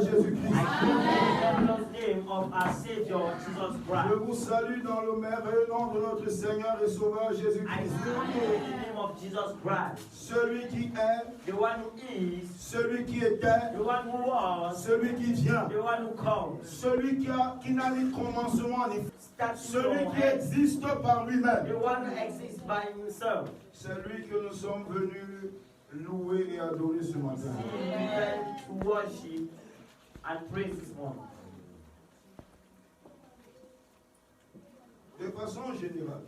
Sauveur Jésus-Christ. Je vous salue dans le merveilleux nom de notre Seigneur et Sauveur Jésus-Christ. Celui qui est, celui qui était, celui qui vient, celui qui n'a ni commencement ni fin, celui qui existe par lui-même. C'est lui que nous sommes venus louer et adorer ce matin. De façon générale,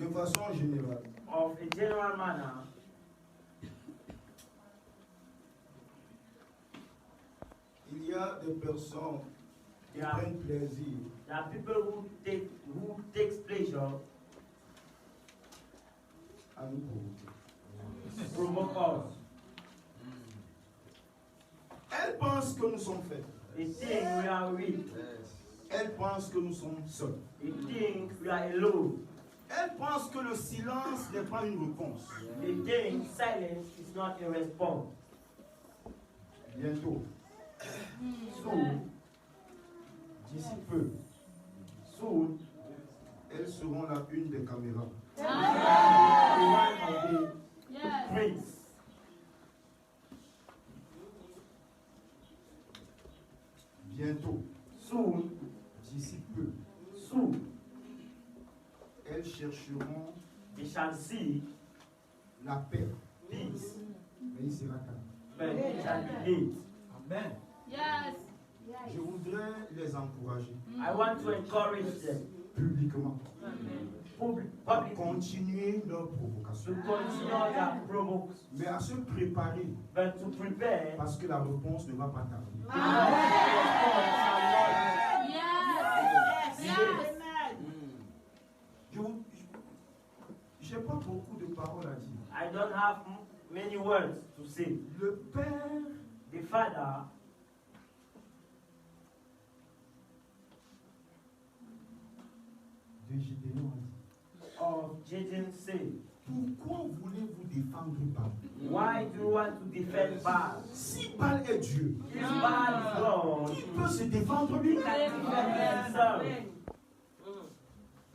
de façon générale, il y a des personnes qui prennent plaisir à nous provoquer. Elles pensent que nous sommes faibles. Elles pensent que nous sommes seuls. Elles pensent que le silence n'est pas une réponse. Bientôt, d'ici peu, elles seront la une des caméras. Bientôt, d'ici peu, elles chercheront la paix. Mais il sera calme. Amen. Je voudrais les encourager. I want to encourage them publiquement. Continuer leur provocation. Mais à se préparer. Parce que la réponse ne va pas tarder. Je n'ai pas beaucoup de paroles à dire. I don't have many words to say. Le Père, the Father, de Gédéon of Gideon said, pourquoi voulez-vous défendre Baal? Why do you want to defend Baal? Si Baal est Dieu, if Baal is God, qui peut se défendre lui?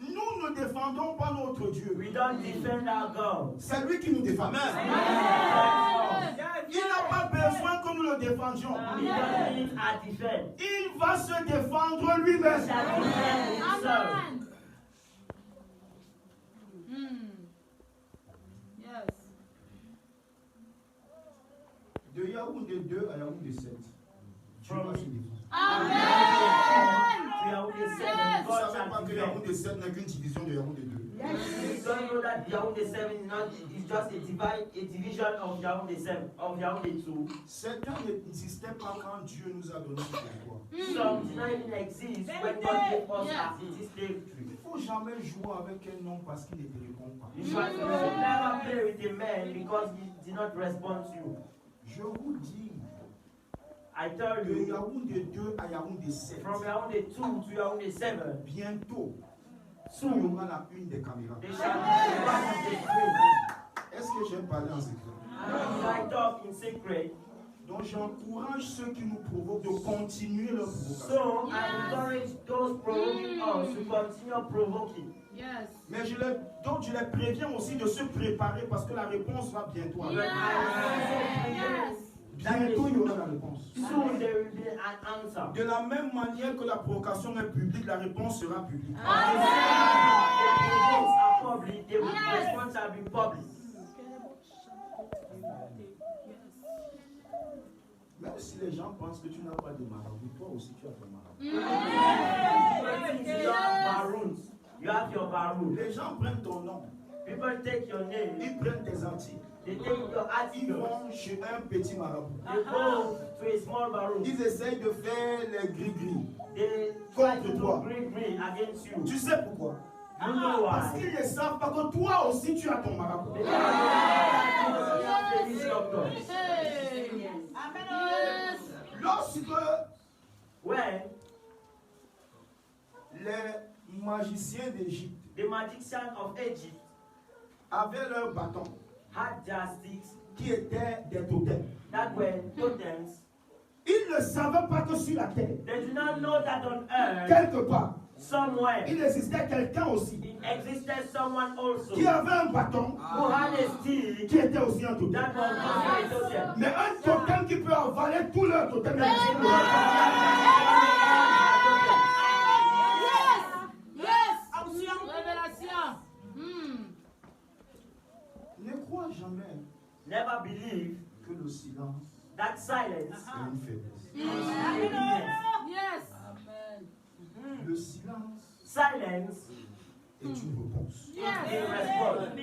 Nous ne défendons pas notre Dieu. We don't defend our God. C'est lui qui nous défend. Il n'a pas besoin que nous le défendions. Il va se défendre lui-même. Amen. De Yaoundé 2 à Yaoundé 7. Tu vas se défendre. Amen. Vous ne savez pas que Yaoundé 7 n'est qu'une division de Yaoundé 2. You don't know that Yaoundé 7 is just a division of Yaoundé 7, of Yaoundé 2. Certains n'existaient pas quand Dieu nous a donné ce pouvoir. Some did not even exist when God gave us this territory. Il ne faut jamais jouer avec un homme parce qu'il ne te répond pas. You should never play with a man because he did not respond to you. Je vous dis, I tell de you, Yaoundé 2 à Yaoundé 7, from Yaoundé 2 to Yaoundé 7, bientôt, il y aura la une des caméras. they shall be one of the three. Est-ce que j'ai parlé en secret? I talk in secret. Donc j'encourage ceux qui nous provoquent de continuer leur provocation. So I encourage those provoking us to continue provoking. Yes. Mais je les préviens aussi de se préparer parce que la réponse va bientôt arriver. Yes. Bientôt il y aura la réponse. Soon there will be an answer. De la même manière que la provocation est publique, la réponse sera publique. The provocations are public, the response shall be public. Même si les gens pensent que tu n'as pas de marabout, toi aussi tu as ton marabout. You have baroons. You have your baroon. Les gens prennent ton nom, People take your name. ils prennent tes articles, They take your ils articles. vont chez un petit marabout. They go to a small baroon. Ils essayent de faire les gris-gris. They try Contre to toi. do green against you. Tu sais pourquoi? You know Parce why? qu'ils ne savent pas que toi aussi tu as ton marabout. Because you have the doctor. Lorsque When les magiciens d'Égypte the magician of Egypt avaient leur bâton, had their sticks qui étaient des totems. that were totems. Ils ne savaient pas que sur la terre, They do not know that on earth, quelque part, somewhere, il existait quelqu'un aussi it existed someone also qui avait un bâton who had a stick qui était aussi un totem. that was also a totem. Mais un totem qui peut avaler tout leur totem. Yes. Révélation. Ne crois jamais Never believe que le silence that silence est une faiblesse. is a weakness. Yes. Le silence Silence est une réponse. is a response.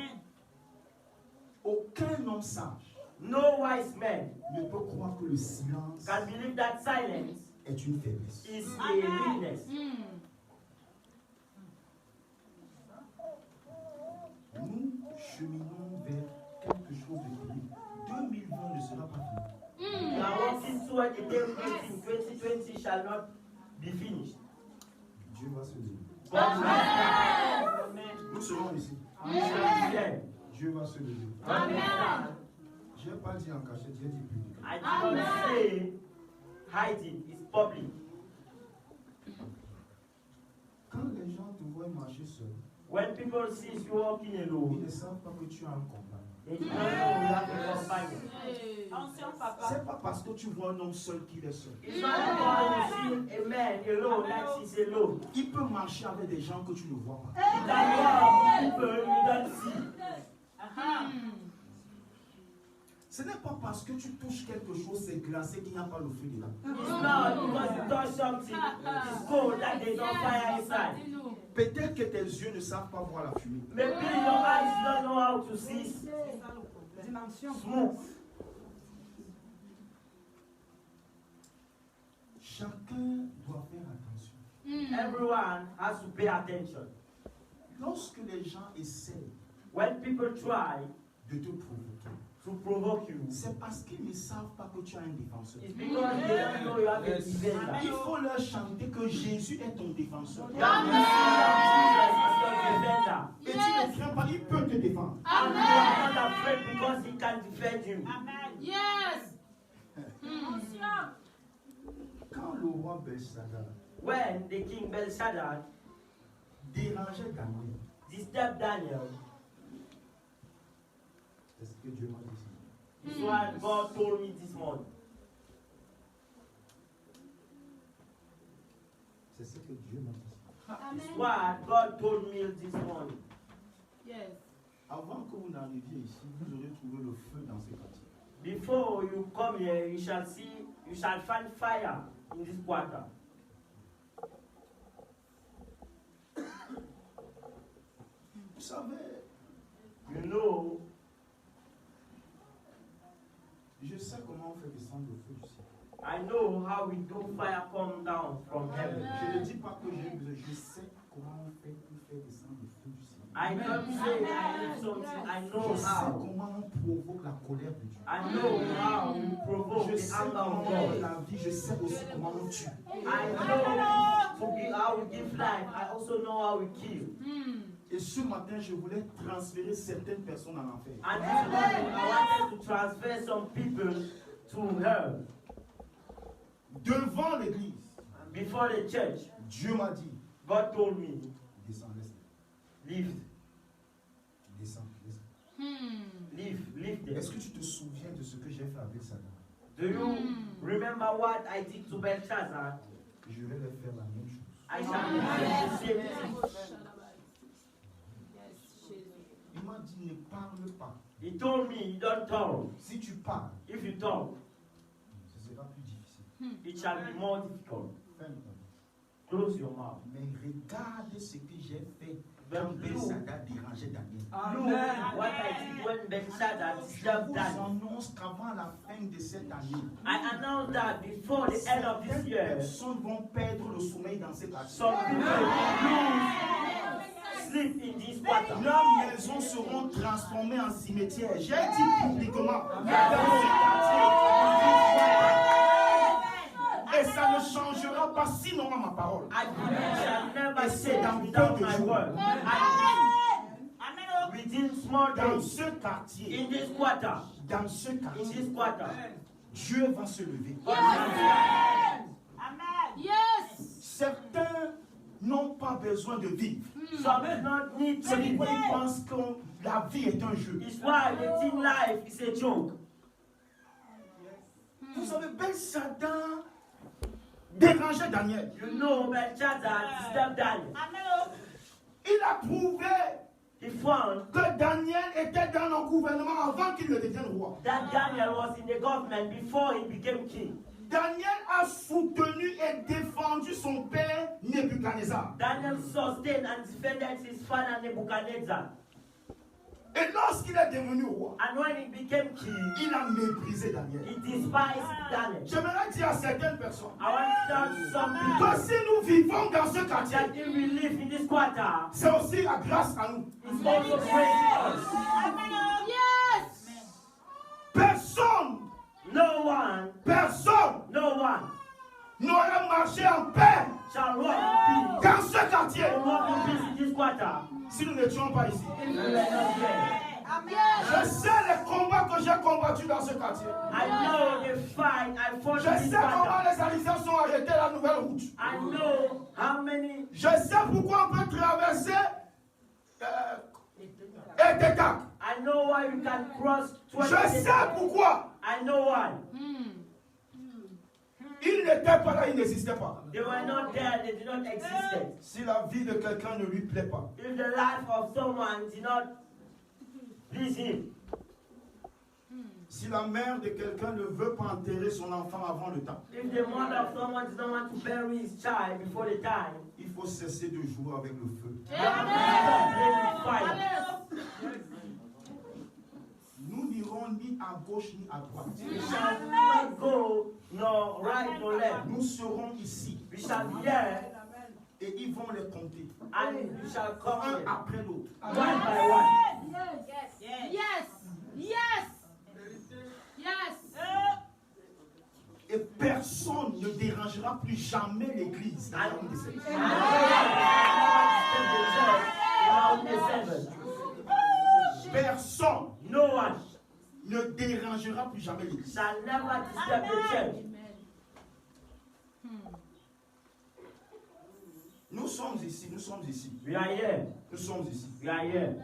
Aucun homme sage No wise man ne peut croire que le silence can believe that silence est une faiblesse. is a weakness. Nous cheminons vers quelque chose de terrible. 2020 ne sera pas fini. We are walking toward a day in 2020 shall not be finished. Dieu va se lever. God will Nous serons ici. we shall be there. Dieu va se lever. Amen. Je n'ai pas dit en cachette, j'ai dit public. I do not say hide it, it's public. Quand les gens te voient marcher seul, When people see you walking ils alone, ne savent pas que tu as un compagnon. they do not know you have a companion. Ancien papa. C'est pas parce que tu vois un homme seul qu'il est seul. It's not because you see a man alone that he's alone. Il peut marcher avec des gens que tu ne vois pas. You can walk with people you don't see. Ce n'est pas parce que tu touches quelque chose, c'est glacé qu'il n'y a pas le feu dedans. It's not because you touch something, it's cold that there's no fire inside. Peut-être que tes yeux ne savent pas voir la fumée. Maybe your eyes don't know how to see smoke. Chacun doit faire attention. Everyone has to pay attention. Lorsque les gens essaient When people try de te provoquer, to provoke you, c'est parce qu'ils ne savent pas que tu as un défenseur. it's because they don't know you have a Il defender. faut leur chanter que Jésus est ton défenseur. You have to say that Jesus is your defender. Et tu ne crains pas, il peut te défendre. And you are not afraid because he can defend you. Yes. Quand le roi Belshazzar When the king Belshazzar dérangeait Daniel, disturbed Daniel, c'est ce que Dieu m'a dit. this is what God told me this morning. C'est ce que Dieu m'a dit. This is what God told me this morning. Yes. Avant que vous n'arriviez ici, vous aurez trouvé le feu dans ces quartiers. Before you come here, you shall find fire in this quarter. Vous savez, You know, je sais comment on fait descendre le feu du ciel. I know how we do fire come down from heaven. Je ne dis pas que j'ai besoin, je sais comment on fait pour faire descendre le feu du ciel. I don't say I need something, I know Je sais how. comment on provoque la colère de Dieu. I know how we provoke Je the sais anger comment of on donne God. la vie, je sais aussi comment on tue. I know to give, how we give life. I also know how we kill. Et ce matin, je voulais transférer certaines personnes en enfer. And this morning, I wanted to transfer some people to hell. Devant l'église, Before the church, Dieu m'a dit, God told me, descends, laisse-les. leave, Descends, laisse-les. leave them. Est-ce que tu te souviens de ce que j'ai fait avec Satan? Do you remember what I did to Belshazzar? Je vais leur faire la même chose. I shall do the same thing. Il m'a dit, ne parle pas. He told me, don't talk. Si tu parles, If you talk, ce sera plus difficile. it shall be more difficult. Ferme ta bouche. Close your mouth. Mais regarde ce que j'ai fait But quand look, Belshazzar dérangeait Daniel. look what I did when Belshazzar Je disturbed vous Daniel. annonce qu'avant la fin de cette année, I announce that before the end of this certaines year, personnes vont perdre le sommeil dans ces quartiers. some people lose sleep in this quarter. Leurs maisons seront transformées en cimetières. J'ai dit publiquement dans ce quartier. Et ça ne changera pas sinon à ma parole. I shall never Et say c'est dans without peu de my jours. word. Within small Dans days, ce quartier, in this quarter, Dans ce in quartier, this quarter, Dieu va se lever. Yes. Certains n'ont pas besoin de vivre. some do not need to C'est live. pourquoi ils pensent que la vie est un jeu. It's why they think life is a joke. Vous savez, Belshazzar dérangeait Daniel. You know, Belshazzar disturbed Daniel. Il a prouvé He found que Daniel était dans le gouvernement avant qu'il ne devienne roi. that Daniel was in the government before he became king. Daniel a soutenu et défendu son père Nebuchadnezzar. Daniel sustained and defended his father Nebuchadnezzar. Et lorsqu'il est devenu roi, And when he became king, il a méprisé Daniel. he despised Daniel. J'aimerais dire à certaines personnes I want to tell some people que si nous vivons dans ce quartier, that if we live in this quarter, c'est aussi la grâce à nous. it's also praise us. Yes. Personne, No one n'aurait marché en paix shall walk in peace. dans ce quartier Will walk in peace in this quarter si nous n'étions pas ici. if we were not here. Je sais les combats que j'ai combattus dans ce quartier. I know the fight I fought Je in this sais comment quarter. les Haïtiens sont arrêtés la nouvelle route. I know how many Je sais pourquoi on peut traverser Etetak. I know why you can cross 20 Je sais pourquoi. I know why. Ils n'étaient pas là, ils n'existaient pas. They were not there, they did not exist. Si la vie de quelqu'un ne lui plaît pas, If the life of someone did not please him, si la mère de quelqu'un ne veut pas enterrer son enfant avant le temps, if the mother of someone does not want to bury his child before the time, il faut cesser de jouer avec le feu. stop playing with fire. Nous n'irons ni à gauche ni à droite. We shall not go nor right nor left. Nous serons ici We shall be here et ils vont les compter, and we shall come un here, après l'autre. one by one. Yes. Yes. Yes. Et personne ne dérangera plus jamais l'église dans la rue des Sept. Personne No one ne dérangera plus jamais l'église. shall never disturb the church. Nous sommes ici, nous sommes ici, We are here. nous sommes ici. We are here.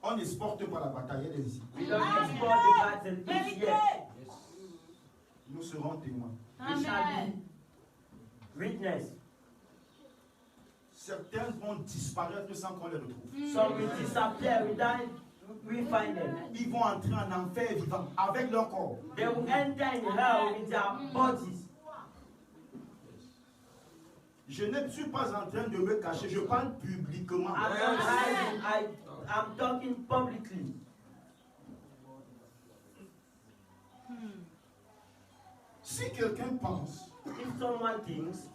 On n'exporte pas la bataille, elle est ici. We don't export the battle this year. Nous serons témoins. We shall be witness. Certains vont disparaître sans qu'on les retrouve. Some will disappear without we find them. Ils vont entrer en enfer vivant avec leur corps. They will enter in hell with their bodies. Je ne suis pas en train de me cacher, je parle publiquement. I'm not hiding. I'm talking publicly. Si quelqu'un pense If someone thinks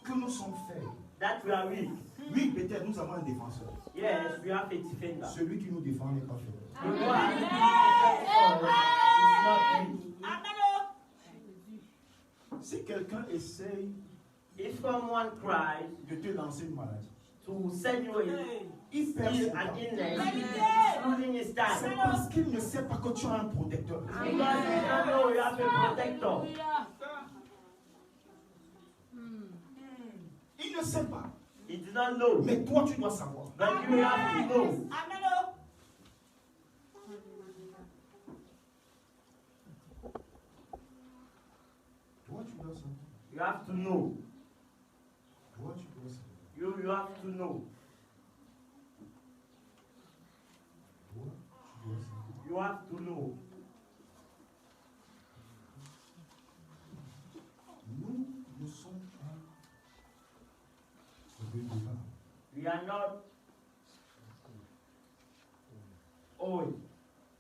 que nous sommes faibles, that we are weak, oui, peut-être nous avons un défenseur. yes, we have a defender. Celui qui nous défend n'est pas faible. The one who defends us is not weak. Si quelqu'un essaye If someone cries de te lancer une maladie, to send you il perd son an temps. illness, he's losing his C'est time. parce qu'il ne sait pas que tu as un protecteur. Because you don't know you have a protector. Il ne sait pas. He does not know. Mais toi, tu dois savoir. But you have to know. Toi, tu dois savoir. You have to know. Toi, tu dois savoir. You have to know. Toi, tu dois savoir. You have to know. Nous ne sommes pas redevables. We are not owing.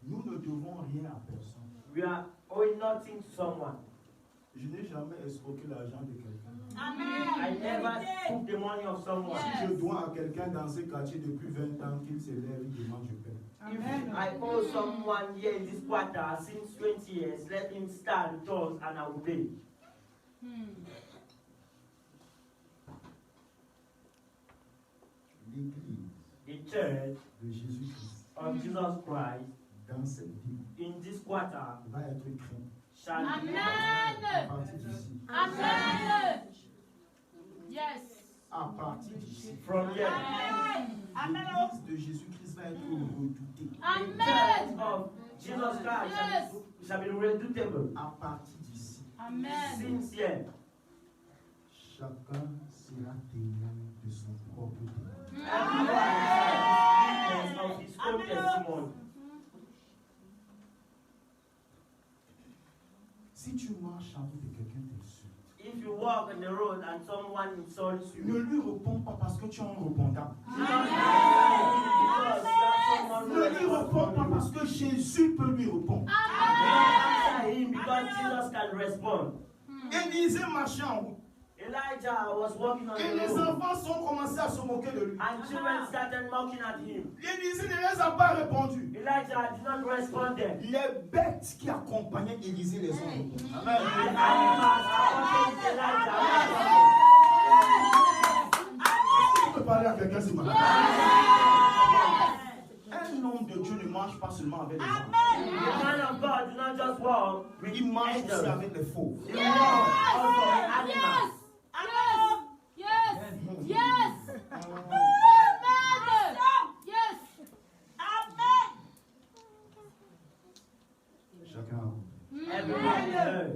Nous ne devons rien à personne. We are owing nothing to someone. Je n'ai jamais escroqué l'argent de quelqu'un. I never took the money of someone. Si je dois à quelqu'un dans ce quartier depuis 20 ans, qu'il se lève, il demande, je paie. If I owe someone here in this quarter since 20 years, let him stand tall and I will pay. L'église The church de Jésus-Christ of Jesus Christ dans cette vie in this quarter va être craint. shall be Amen. À partir d'ici. Amen. Yes. À partir d'ici. from here. L'église de Jésus-Christ va être redoutée. The Amen. church of Jesus Christ Yes. shall be redoutable. À partir d'ici. Amen. Since here, Chacun sera témoin de son propre témoin. everyone shall be witness of his own testimony. Si tu marches en route et quelqu'un t'insulte, If you walk on the road and someone insults you, ne lui réponds pas parce que tu es un répondant. because you have someone who Ne lui réponds pas parce que Jésus peut lui répondre. answer him because Jesus can respond. Élisée marchait en route. Elijah was walking on Et the les road, enfants ont commencé à se moquer de lui. and children started mocking at him. Élisée ne les a pas répondu. Elijah did not respond them. Les bêtes qui accompagnaient Élisée les ont répondu. The animals accompanied Elijah. Je peux parler à quelqu'un ce matin. Un homme de Dieu ne marche pas seulement avec les hommes. The man of God did not just walk with Il marche aussi angels. avec les faux. He walked also with animals. Yes. Yes. Amen. Yes. Chacun a compris. Everyone heard.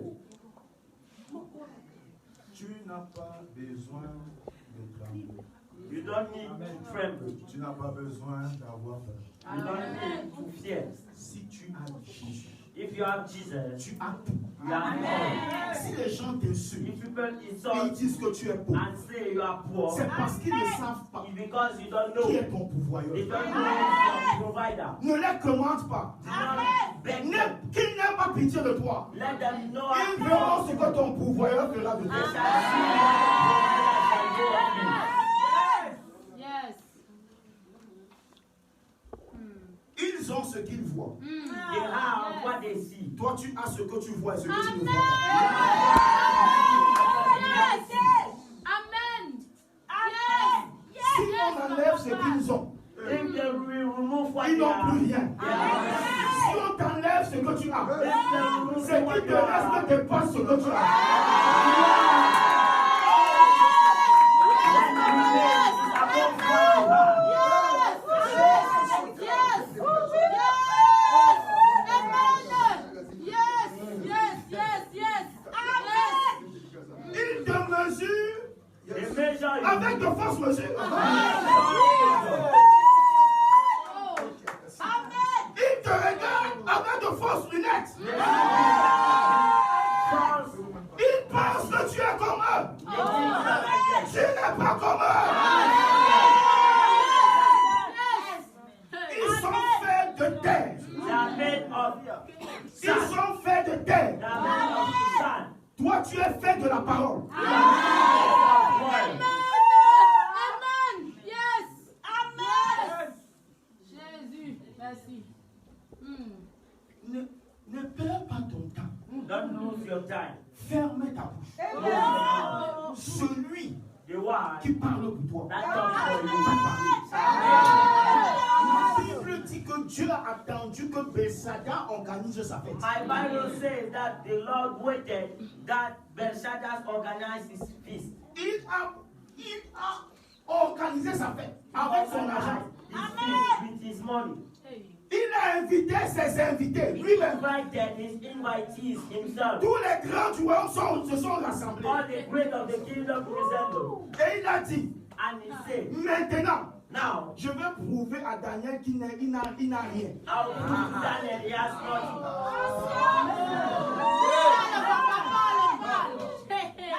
Tu n'as pas besoin de trembler. You don't need to tremble. Tu n'as pas besoin d'avoir peur. You don't need to fear. Si tu as Jésus, If you have Jesus, tu as tout. you are more. Si les gens t'insultent If people et ils insult disent que tu es pauvre, and say you are poor, c'est parce qu'ils ne savent pas it's because you don't qui know. est ton pourvoyeur. They don't know who's your provider. Ne les commande pas. Do not beg them. Qu'ils n'aient pas pitié de toi. Let them know Ils verront ce que ton pourvoyeur fera de they toi. shall see what your provider shall do of you. Yes. Ils ont ce qu'ils voient. They have what they see. Toi, tu as ce que tu vois et ce que tu ne vois Amen. pas. Yes. Amen. Yes. Si on enlève ce qu'ils ont, If they will remove what ils they n'ont have, plus rien. they have Si on t'enlève ce que tu as, nothing. If they remove ce what qui te you reste have, ne dépasse ce que tu as. above what you have. Ils te mesurent They measure you. avec de fausses mesures. Ils te regardent avec de fausses lunettes. False. Ils pensent que tu es comme eux. Tu n'es pas comme eux. Ils sont faits de terre. They are made of Ils sand. sont faits de terre. They are made of sand. Toi, tu es fait de la parole. Of word. Jésus, merci. Ne perds pas ton temps. Don't lose your time. Ferme ta bouche. Celui The one qui parle pour toi. that talks for you. La Bible dit que Dieu a attendu que Belshazzar organise sa fête. My Bible says that the Lord waited that Belshazzar organized his feast. Il a organisé sa fête avec son argent. His feast with his money. Il a invité ses invités lui-même. Invited his invitees himself. Tous les grands du royaume se sont rassemblés. All the great of the kingdom resemble. Et il a dit, And he said, maintenant, now, je vais prouver à Daniel qu'il n'a rien. I'll prove Daniel he has nothing.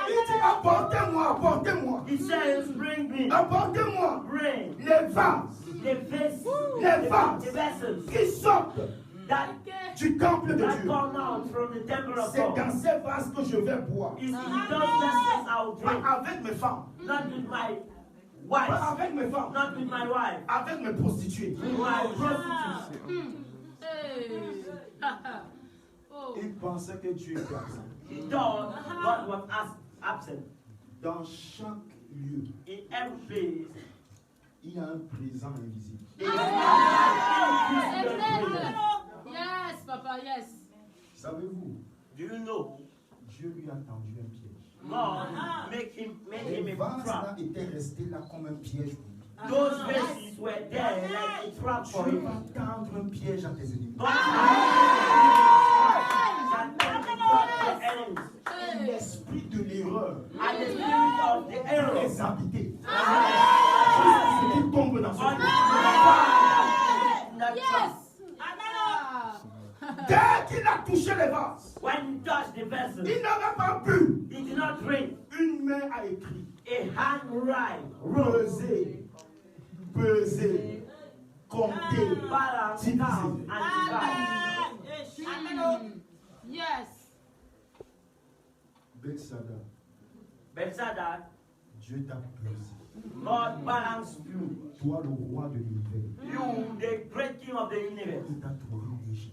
Il dit, apportez-moi, apportez-moi. He says, bring me Apportez-moi rain, les vases the vessels, the vessels qui sortent that du temple de Dieu. come out from the temple of C'est dans God. ces vases que je vais boire. It's in those vessels I'll Pas drink, avec mes femmes, not with my pas wife, avec mes femmes, not with my wife, avec mes prostituées. with my prostitutes. Il pensait que Dieu était absent. He thought God was absent. Dans chaque lieu, In every place, Il y a un présent invisible. Amen. Yes, Papa, yes. Savez-vous, Do you know? Dieu lui a tendu un piège. God made him Les a vases trap. là étaient restés là comme un piège pour lui. Those vases were there like a trap for Dieu him. va tendre un piège à tes ennemis. God shall tend to trap your enemies. Et l'esprit de l'erreur And the spirit of the error les habiter. Jusqu'à ce qu'il tombe dans son on piège. that Yes. trap. Dès qu'il a touché les vases, When he touched the vessel, il n'avait pas bu. he did not drink. Une main a écrit A hand write, peser, peser, compter, balance, count, diviser. and divide. Yes. Bethsaida, Bethsaida, Dieu t'a pesé. God balance you. Toi, le roi de l'univers, You, the great king of the universe. il t'a trouvé léger.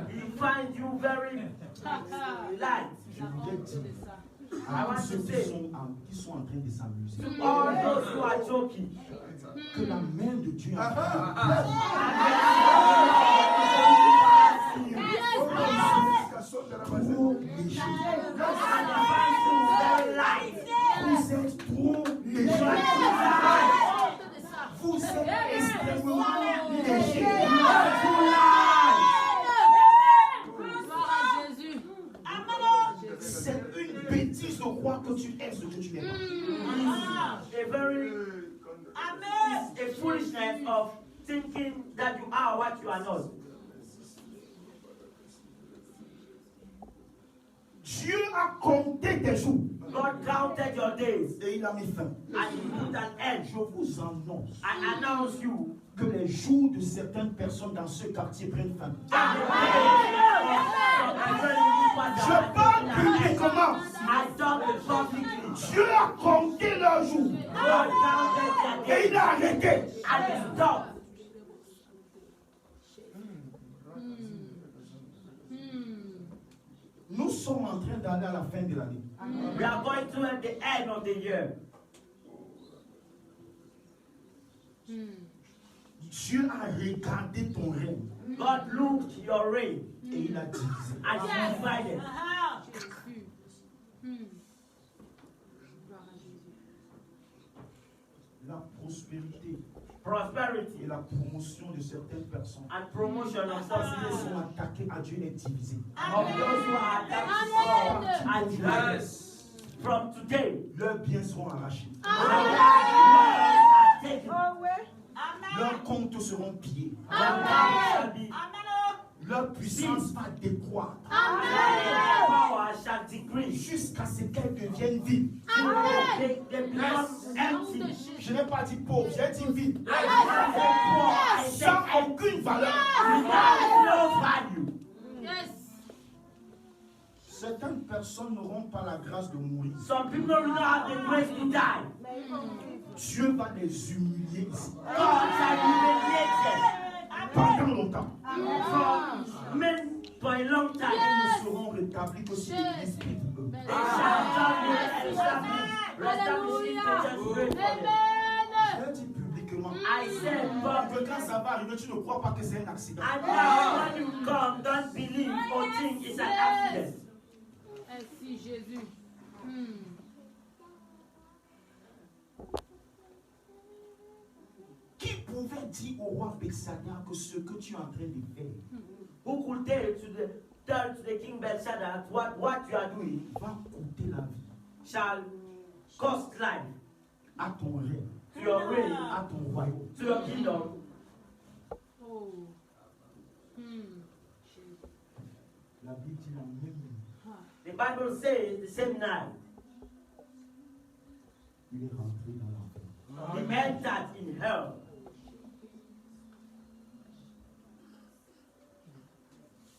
He finds you very light. Je voudrais dire I à want tous ceux to qui say, sont en train de s'amuser all those who are joking, que la main de Dieu est en train de trop léger. Vous êtes trop léger. Vous êtes extrêmement léger. Gloire à Jésus. C'est une bêtise de croire que tu es ce que tu es. a foolishness of thinking that you are what you are not. Dieu a compté tes jours God counted your days et il a mis fin. and he put an end. Je vous annonce I announce you que les jours de certaines personnes dans ce quartier prennent fin. Je parle publiquement. I talk publicly. Dieu a compté leurs jours God counted their et days il a arrêté. and he stopped. Nous sommes en train d'aller à la fin de l'année. We are going to at the end of the year. Dieu a regardé ton règne God looked your reign et il a divisé. and he divided. La prospérité Prosperity et la promotion de certaines personnes and promotion of qui success sont attaquées à Dieu est divisée. of those who are attached to God and divided. From today, Leurs biens seront arrachés. are taken. Leurs comptes seront pillés. Shall be Leur puissance va décroître their power shall decrease. jusqu'à ce qu'elles deviennent vides. They become empty. Je n'ai pas dit pauvre, j'ai dit vide. I say poor, I say Sans empty, aucune valeur. without no value. Yes. Certaines personnes n'auront pas la grâce de mourir. Some people will not have the grace to die. Dieu va les humilier ici. God shall humiliate them Pendant longtemps. for a long time. Elles ne seront rétablies que si l'Église prie pour eux. They shall not be established in the church. Amen. Je dis publiquement. I said, but Que quand ça va arriver, tu ne crois pas que c'est un accident. and now when you come, don't believe or think it's an accident. Merci Jésus. Qui pouvait dire au roi Bethsaida que ce que tu es en train de faire Who could tell to the king Belshazzar what you are doing va coûter la vie shall cost life à ton règne, to your reign, à ton royaume? to your kingdom? Oh. La Bible dit la même nuit, The Bible says the same night il est rentré dans l'enfer. he entered in hell.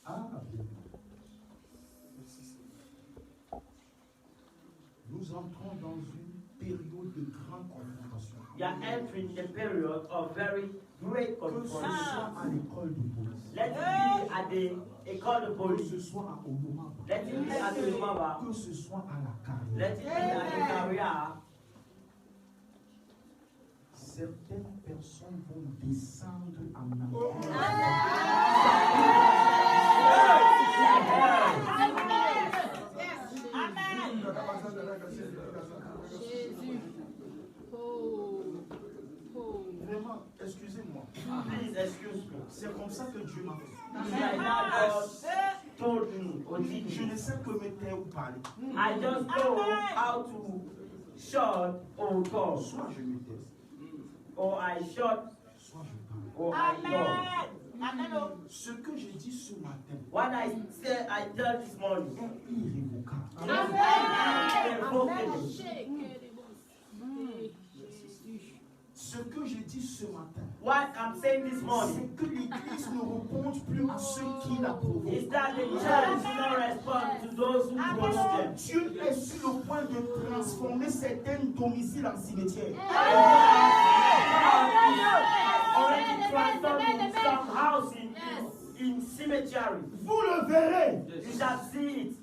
Ah, bien. Nous entrons dans une période de grande confrontation. We are entering the period of very great Que ce soit confrontation. à l'école de police, Let it be at the école de que police. ce soit à Oloma, Let it be at the Mama. que ce soit à la carrière, Let it be at the career. certaines personnes vont descendre en enfer. Jésus. Oh. Oh. Vraiment, excusez-moi. Please excuse me. C'est comme ça que Dieu m'a fait. It's like that God told me or did Je me. ne sais que me taire ou parler. I just know how to shut or talk. Soit je me tais, Or I shut soit je parle. or I talk. Ce que j'ai dit ce matin What I said, I tell this morning. est irrévocable. Irrevocable. Ce que j'ai dit ce matin, What I'm saying this c'est morning que l'Église ne répond plus à ceux qui la is provoquent. that the church will not respond to those who provoke them. Dieu est sur le point de transformer certains domiciles en cimetières. Already transforming some housing in cemetery. Vous le verrez You shall see it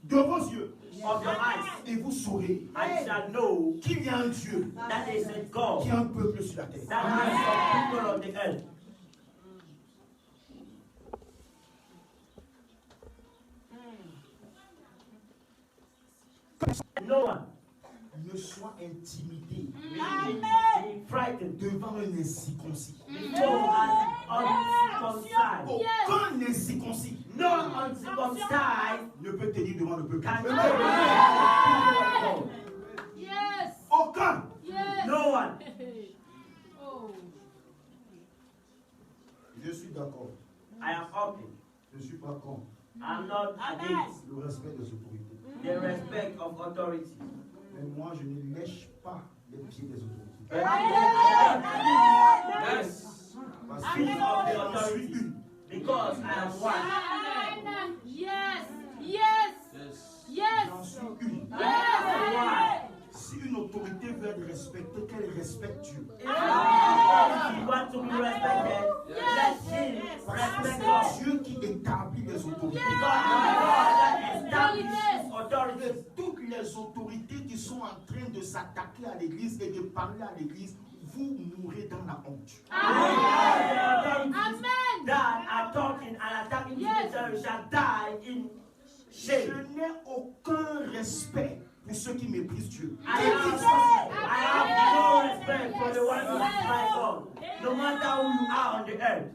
de vos yeux of your eyes. et vous saurez I shall know qu'il y a un Dieu that there is a God qui a un peuple sur la terre. that has some people on the earth. No one Ne soit intimidé be frightened devant un incirconcis. before an uncircumcised. Aucun incirconcis No uncircumcised ne peut tenir devant le peuple. can de be Dieu. Yes. Aucun. Yes. No one. Oh. Je suis d'accord. I am open. Je ne suis pas contre I'm not against le respect des autorités. the respect of authority. Mais moi, je ne lèche pas les pieds des autorités. But I don't Yes. Parce speak of the que j'en suis authority une. because I am one. Amen. Yes. Yes. Yes. Yes. J'en suis une. I am one. Si une autorité veut être respectée, qu'elle respecte Dieu. If you want to be respected, let him respect God. C'est Dieu qui établit les autorités. Because God that establishes authority. Et toutes les autorités qui sont en train de s'attaquer à l'église et de parler à l'église, vous mourrez dans la honte. Amen. Amen. That are talking and attacking the church shall die in Je shame. n'ai aucun respect pour ceux qui méprisent Dieu. I have no respect for the one who is my God, no matter who you are on the earth.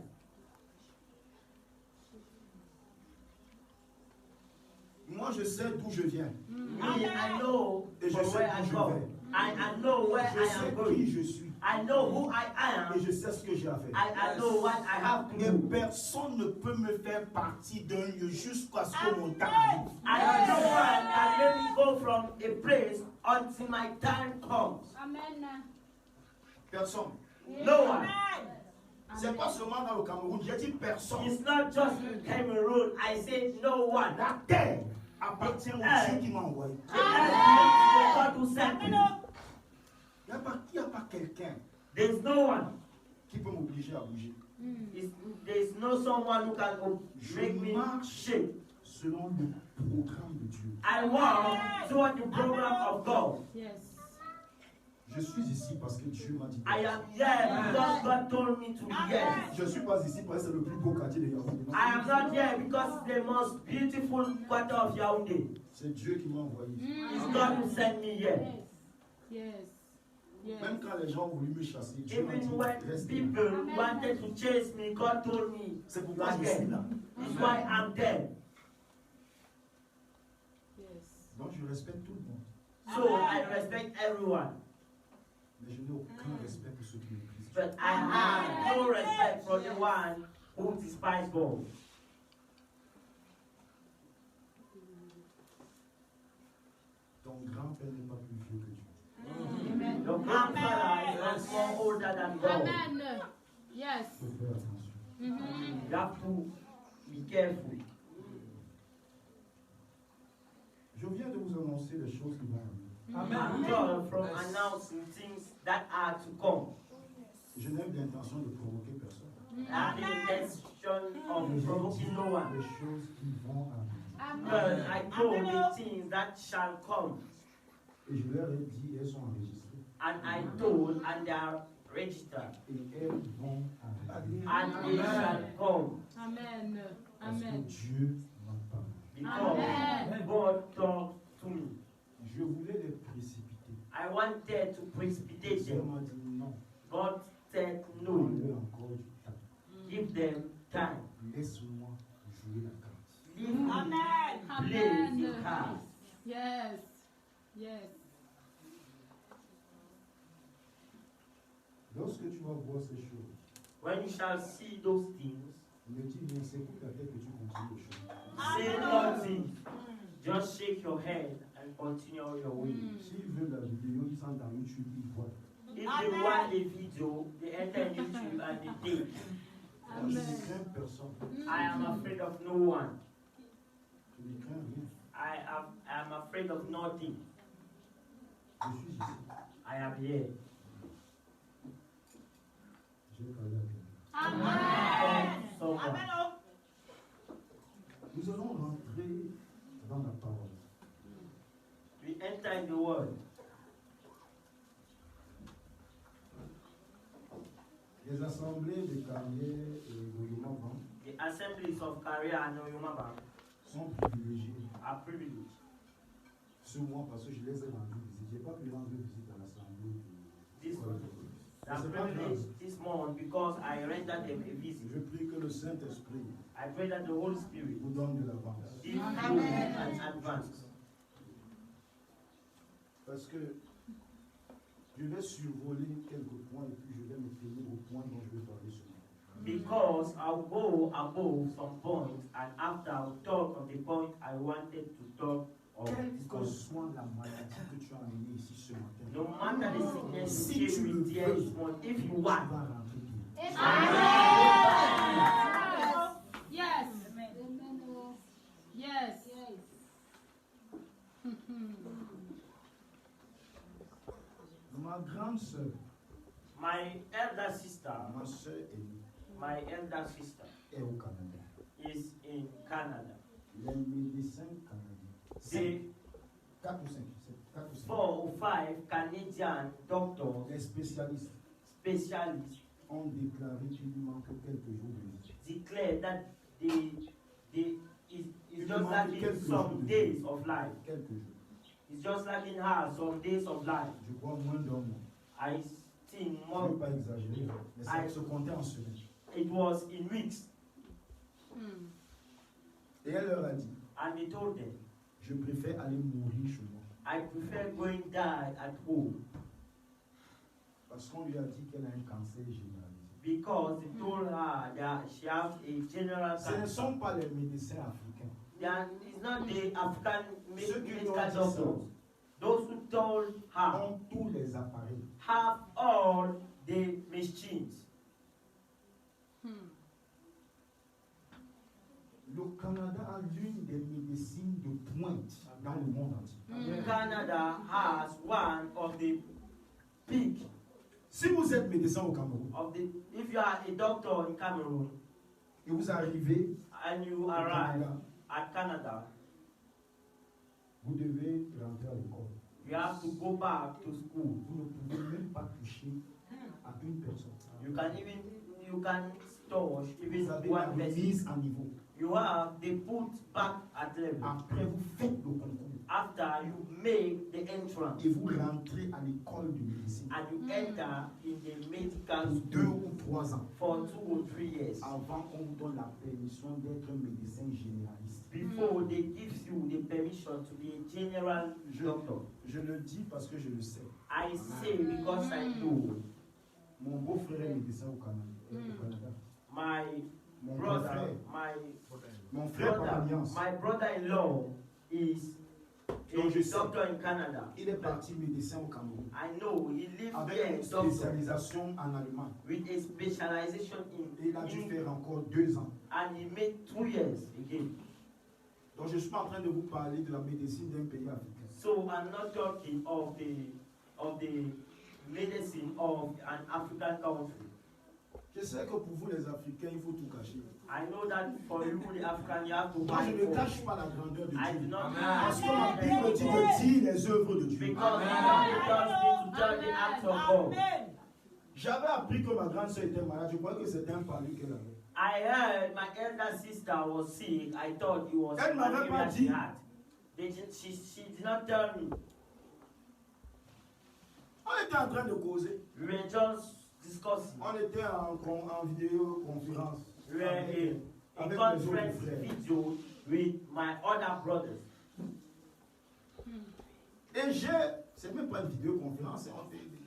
Moi, je sais d'où je viens. Me, I know Et je from sais where I d'où je come. vais. I know where Je I sais am qui going. je suis. I know who I Et am. je sais ce que j'ai à faire. I know what I have to Et do. personne ne peut me faire partie d'un lieu jusqu'à ce que mon temps arrive. I know one can let me go from a place until my time comes. Amen. Personne. No one. C'est pas seulement dans le Cameroun. J'ai dit personne. It's not just in Cameroon. I say no one. La terre appartient au Dieu qui m'a envoyé. The earth belongs to the God who sent me. Il n'y a pas quelqu'un There's no one. qui peut m'obliger à bouger. There's no someone who can make me shake. Selon le programme de Dieu. I walk toward the program of God. Yes. Je suis ici parce que Dieu m'a dit. I am here because God told me to be here. Je ne suis pas ici parce que c'est le plus beau quartier de Yaoundé. I am not here because it's the most beautiful quarter of Yaoundé. C'est Dieu qui m'a envoyé. It's God who sent me here. Yes. Yes. Même quand les gens ont voulu me chasser, Dieu m'a dit Even when reste là. people wanted to chase me, God told me, C'est you pourquoi are je suis there. là. That's why I'm there. Yes. Donc je respecte tout le monde. So I respect everyone. Mais je n'ai aucun respect pour ceux qui me prisent. But I have no respect for the one who despises God. Ton grand-père n'est pas plus vieux que Dieu. Amen. Your grandfather is much more older than God. Amen. Yes. Il faut faire attention. You have to be careful. Je viens de vous annoncer les choses qui vont arriver. I'm done from announcing things that are to come. Je n'ai l'intention de provoquer personne. I have the intention of provoking no one. Les choses qui vont arriver. But I know the things that shall come. Et je leur ai dit, elles sont enregistrées. And I told, and they are registered. Et elles vont arriver. And they shall come. Amen. Parce que Amen. Dieu m'a parlé. Because Amen. God talked to me. Je voulais les précipiter. I wanted to precipitate Dieu them. m'a dit non. God said no. Donne-leur encore du temps. Give them time. Laisse-moi jouer la carte. Leave me play Amen. the cards. Yes. Yes. Lorsque tu vas voir ces choses, When you shall see those things, me dis bien, c'est pour ta tête que tu continues les choses. say nothing. Just shake your head and continue your way. S'ils veulent la vidéo, ils sont dans YouTube, ils voient. If they want a video, they enter YouTube and they take. Moi, je ne crains personne. I am afraid of no one. Je ne crains rien. I am afraid of nothing. Je suis ici. I am here. J'ai parlé à quelqu'un. Amen. Someone. Nous allons rentrer dans la parole. We enter in the world. Les assemblées de carrière et de Yomaban The assemblies of Korea and Oyomaba sont privilégiées are privileged. ce mois parce que je les ai rendus visite. Je n'ai pas pu rendre visite à l'assemblée This de They are privileged this month because I rendered them a visit. Je prie que le Saint-Esprit I pray that the Holy Spirit vous donne de l'avance. give you an advance. Parce que je vais survoler quelques points et puis je vais me tenir au point dont je vais parler ce matin. Because I'll go above some points and after I'll talk on the point I wanted to talk on. Quelle que soit la maladie que tu as amenée ici ce matin, No matter the sickness si you tu came le with here veux, this morning, if you tu want, vas rentrer bien. Yes. Yes. Ma grande sœur, my elder sister, ma sœur aînée, my elder sister est au Canada. is in Canada. Les médecins canadiens, The 4 ou 5, 4 ou 5, 4 or 5 Canadian doctors, les spécialistes specialists, ont déclaré qu'il lui manque quelques jours de vie. declare that it's Il just manque lacking quelques some jours de days vie. of life. Quelques jours. It's just lacking her some days of life. Je crois moins d'un mois. I think Je ne more. veux pas exagérer, mais ça va se compter en semaines. It was in weeks, Et elle leur a dit, and they told them, je préfère aller mourir chez moi. I prefer going die at home Parce qu'on lui a dit qu'elle a un cancer généralisé. because they told her that she has a general Ce ne cancer. sont pas les médecins africains. Then it's not the African Ceux qui medical ont dit doctors. Those who told her Ont tous les appareils. have all the machines. Le Canada a l'une des médecines de pointe dans le monde entier. Canada has one of the peak Si vous êtes médecin au Cameroun of the. If you are a doctor in Cameroon et vous arrivez and you au arrive Canada, at Canada, vous devez rentrer à l'école. you have to go back to school. Vous ne pouvez même pas toucher à une personne. You can touch Vous even avez la one person. remise à niveau. You have they put back at level. Après, vous faites le concours After you make the entrance et vous rentrez à l'école de médecine and you enter in the medical pour 2 school ou 3 ans for 2 or 3 years avant qu'on vous donne la permission d'être médecin généraliste. before they give you the permission to be a general doctor. Je le dis parce que je le sais. I say because I know Mon beau-frère est médecin au Canada. my Mon brother, frère, my mon frère par brother, alliance, my brother-in-law is Donc, je a sais. doctor in Canada. il est parti médecin au Cameroun I know he lives avec there, une doctor, spécialisation en allemand. with a specialization Et il a dû in faire encore 2 ans. and he made 2 years again. Donc je ne suis pas en train de vous parler de la médecine d'un pays africain. So I'm not talking of the medicine of an African country. Je sais que pour vous les Africains, il faut tout cacher. I know that for you, the African, you have to Moi, je hide. ne cache pas la grandeur de I do Dieu. not Parce que ma hide Bible dit de dire les œuvres de Dieu. because God tells me to tell the acts of God. J'avais appris que ma grande soeur était malade. Je croyais que c'était un palu qu'elle avait. I heard my elder sister was sick. I thought it was Elle m'avait malaria pas she dit. had. She did not tell me. On était en train de causer. We were just discussing. On était en vidéoconférence. We were in Avec a mes conference autres frères. video with my other brothers. Et c'est même pas une vidéoconférence,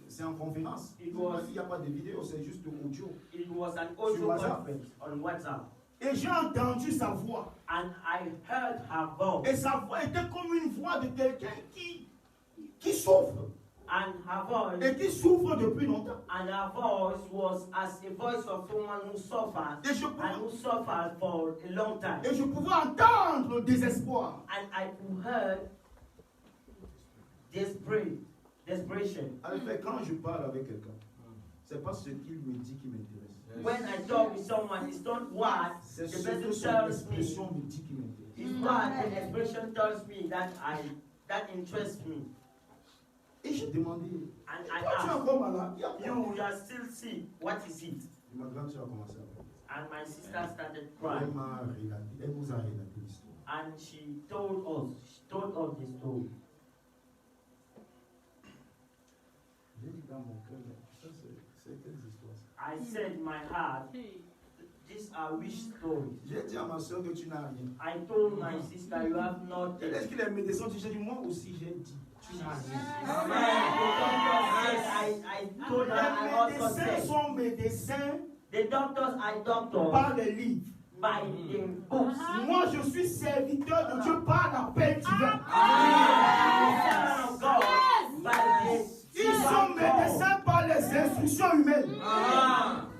c'est en conférence. Il n'y a pas de vidéo, c'est juste audio. It was an audio conference on WhatsApp. Et j'ai entendu sa voix. And I heard her voice. Et sa voix était comme une voix de quelqu'un qui souffre. And her voice. Et qui souffre depuis longtemps. And her voice was as a voice of someone who suffers and who suffered for a long time. Et je pouvais entendre le désespoir. And I could hear desperation. En fait, quand je parle avec quelqu'un, c'est pas ce qu'il me dit qui m'intéresse. When I talk with someone, it's not what C'est the ce que person son tells me. expression me dit qui m'intéresse. It's what the expression tells me that interests me. Et j'ai demandé, And toi I tu es asked, encore malade? Il y a quoi? you are still sick. What is it? Et ma grande soeur a commencé à parler. And my sister started Elle crying. m'a relaté, elle vous a relaté l'histoire. And she told us the story. J'ai dit dans mon cœur, ça c'est quelle histoire ça? I said in my heart, these are wish stories. J'ai dit à ma soeur que tu n'as rien. I told my sister, you have nothing. Et est-ce que les médecins ont dit, moi aussi j'ai dit, tu n'as rien. I told her, I also Les médecins said, sont médecins the doctors are doctors par les livres. by the books. Moi je suis serviteur de Dieu par l'appel divin. Son of God by the Ils sont médecins par les instructions humaines.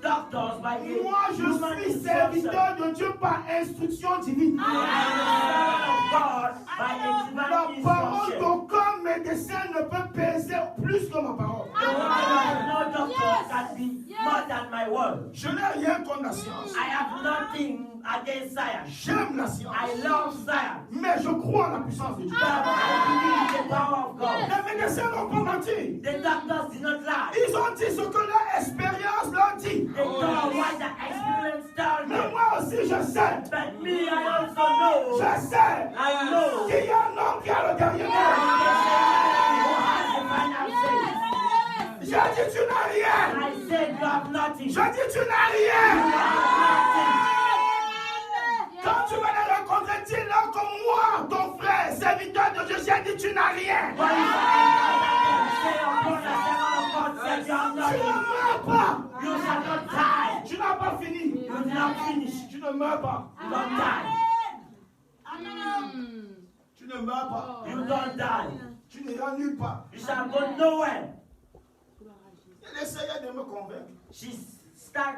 doctors by the Moi je suis serviteur de Dieu par instruction divine. Son of God by the La divine parole instruction. d'aucun médecin ne peut peser plus que ma parole. The word of no doctor can be more than my word. Je n'ai rien contre la science. I have nothing against science. J'aime la science. I love science. Mais je crois en la puissance de Dieu. But I believe in the power of God. Les médecins n'ont pas menti. The doctors did not lie. Ils ont dit ce que leur expérience leur dit. They told what the experience told Mais me. moi aussi je sais. But me, I also know. Je sais I know. qu'il y a un homme qui a le dernier mot. Who has the final say? J'ai dit tu n'as rien. I said you have nothing. J'ai dit tu n'as rien. Quand tu vas les rencontrer, dis-leur comme moi, ton frère, serviteur de Dieu, j'ai dit tu n'as rien. What is the say upon the servant of God said you have Tu ne nothing. meurs pas. You shall not die. Tu n'as pas fini. You did not finish. Tu ne meurs pas. You don't die. Tu ne meurs pas. You don't die. Tu n'iras nulle part. You shall go nowhere. Elle essayait de me convaincre. She start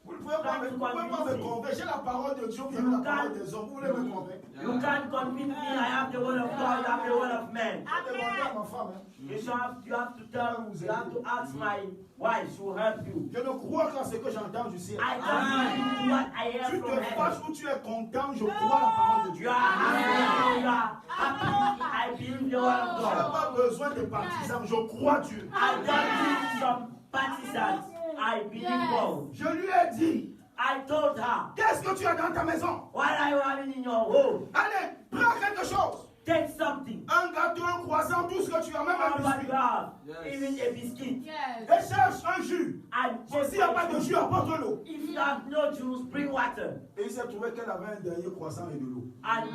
Vous ne pouvez pas me convaincre. J'ai la parole de Dieu, vous avez la parole des hommes. Vous voulez me convaincre? You can't convince me. I have the word of God. You have the word of man. Demandez à ma femme. Hein. You have to tell. You have to ask my wife. She will help you. Je ne crois qu'à ce que j'entends du ciel. I don't believe what I hear Tu from te heaven. fâches ou tu es content, je crois la parole de Dieu. You are happy. You are happy. I believe the word of Je n'ai God. pas besoin de partisans, je crois Dieu. I don't need some partisans. I believe God. Je lui ai dit, I told her, qu'est-ce que tu as dans ta maison? what are you having in your home? Allez, prends quelque chose. Take something. Un gâteau, un croissant, tout ce que tu as, même un All what you biscuit. have, even a biscuit. Et cherche un jus. And Et s'il n'y a pas de jus, apporte l'eau. if you have no juice, bring water. Et il s'est trouvé qu'elle avait un dernier croissant et de l'eau. And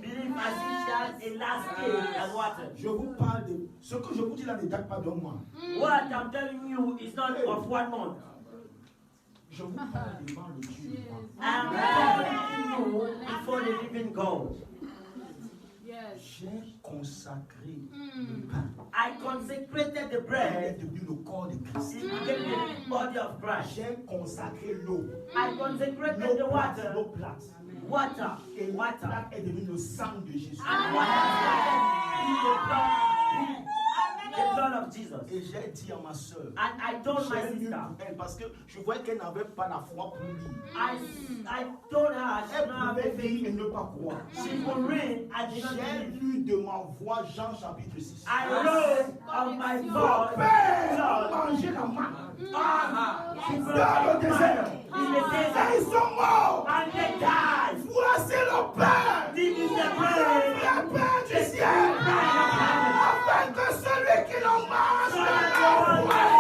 believe as if she has a last cake and water. Je vous parle de... Ce que je vous dis là ne date pas d'un mois. What I'm telling you is not of 1 month. Je vous parle devant le Dieu. I'm telling you before the living God. J'ai consacré le pain. I consecrated the Elle est bread. devenue le corps de Christ. It became the body of Christ. J'ai consacré l'eau. I consecrated the L'eau water. plate. Water. Et Water. est devenu le sang de Jésus. And water started in the blood. the blood of Jesus. Et j'ai dit à ma soeur, And I told my j'ai lu sister, pour elle parce que je voyais qu'elle n'avait pas la foi pour lire. I told her she Elle don't have pouvait faith. lire et ne pas croire. She could read, I did not J'ai believe. lu de ma voix Jean chapitre 6. I wrote on my Mon voice, père a John, mangé la main she dans brought le désert. in the Et desert, ils sont morts. and they died. Voici le pain. This is the Le bread, vrai pain du ciel. Afin que celui qui le mange ne meure.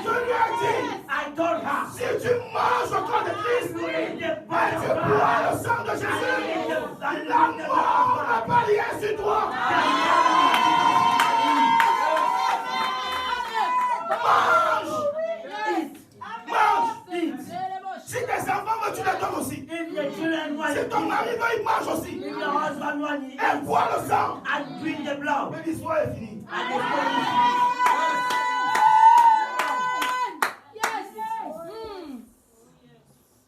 Je lui ai dit, I told her, si tu manges au corps de Christ et tu bois le sang de Jésus, la mort n'a pas lié sur toi. Mange. Si tes enfants veulent, tu les donnes aussi. if the children want Si ton mari veut, il mange aussi. if your husband want it, Et bois le sang. and drink the blood, Mais l'histoire est finie. and the story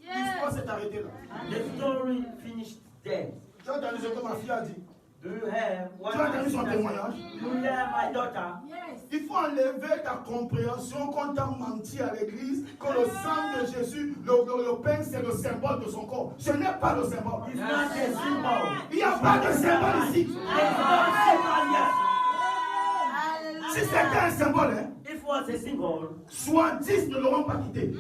L'histoire s'est arrêtée là. the story finished there. Tu as entendu ce que ma fille a dit? Do you have what Tu as entendu son my sister témoignage? said? Do you have my daughter? Il faut enlever ta compréhension qu'on t'a menti à l'église, que le sang de Jésus, le pain, c'est le symbole de son corps. Ce n'est pas le symbole. It's not a symbol. Il n'y a pas de symbole ici. There's no symbol yet. Si c'était un symbole, hein, If it was a symbol, soit 10 ne l'auront pas quitté.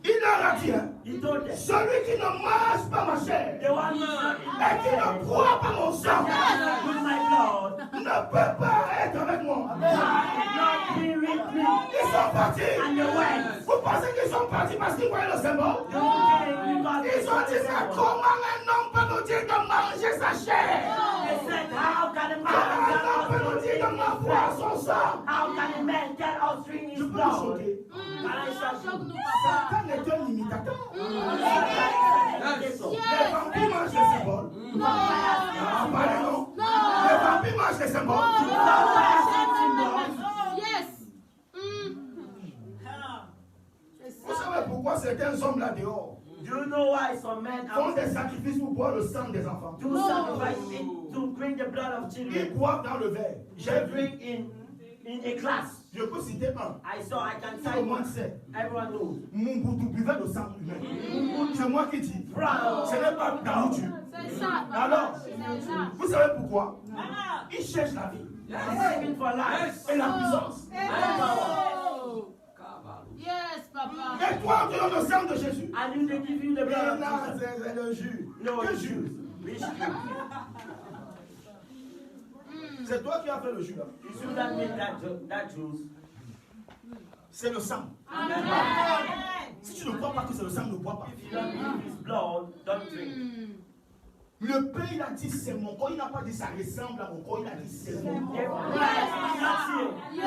Il leur a dit, hein, he told them, celui qui ne mange pas ma chair the one who is not in et qui my ne bed, boit pas mon sang with my blood, ne peut pas être avec moi. not be with me. Ils sont partis. And the went. Vous pensez qu'ils sont partis parce qu'ils voyaient le symbole? They came because they Ils saw ont the dit, mais symbol. comment un homme peut nous dire de manger sa chair? They said, how can a man Comment un tell homme peut nous us to dire drink de his boire blood? son sang? How can a man tell us to drink Je his peux vous blood? choquer. Can I shock you? Satan est un imitateur. Yes. Les vampires mangent les symboles. Ah, pardon. Les vampires mangent les symboles. Vous savez pourquoi certains hommes là dehors Do you know why some men font des sacrifices pour boire le sang des enfants? do sacrifice to drink the blood of Ils children? boivent dans le verre. They drink in a glass. Je peux citer un. I can Tout le cite monde one. sait. Everyone knows. Mobutu buvait le sang humain. C'est moi qui dis. Brown. Ce n'est pas ta nourriture. Alors, vous savez pourquoi? Ils cherchent la vie Living for life. et la puissance. Yes, Papa. Et toi, tu donnes le sang de Jésus. And you they give you the Et blood of là, Jesus. c'est le jus. No, Que jus? which you C'est toi qui as fait le jus là. should not make that juice. C'est le sang. Amen. Si tu ne crois pas que c'est le sang, ne bois pas. If you don't believe his blood, don't drink. Le pain, il a dit c'est mon corps. Il n'a pas dit ça ressemble à mon corps. Il a dit c'est mon The corps. blood is not here. He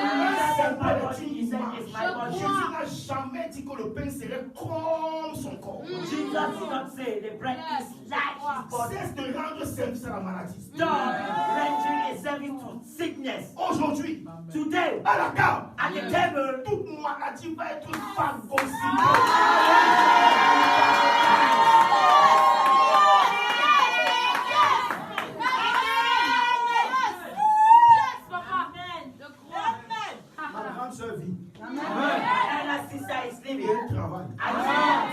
said my body, he said it's my body. Jésus n'a jamais dit que le pain serait comme son corps. Jesus did not say the bread is like his body. Cesse de rendre service à la maladie. Stop rendering a service to sickness. Aujourd'hui, Today, à la table, at the table, toute maladie va être phagocytée. Ma grande soeur vit and our sister is et living. elle travaille Amen.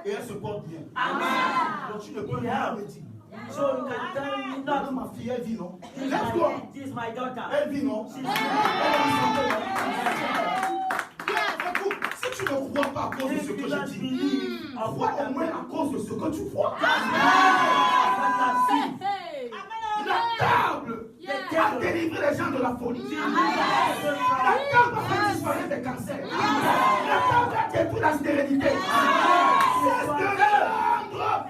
et elle se porte bien. Amen. Donc tu ne peux rien me dire. So you can tell me Non, not. ma fille, elle vit, non? This Lève-toi. is my daughter. Elle vit, non? She's Elle est en santé, non? Écoute, si tu ne crois pas à cause de If ce you que don't je dis, believe of crois what au I'm moins saying, à cause de ce que tu vois. Hey. La table a délivré les gens de la folie. La table a fait disparaître des cancers. La table a détruit la stérilité.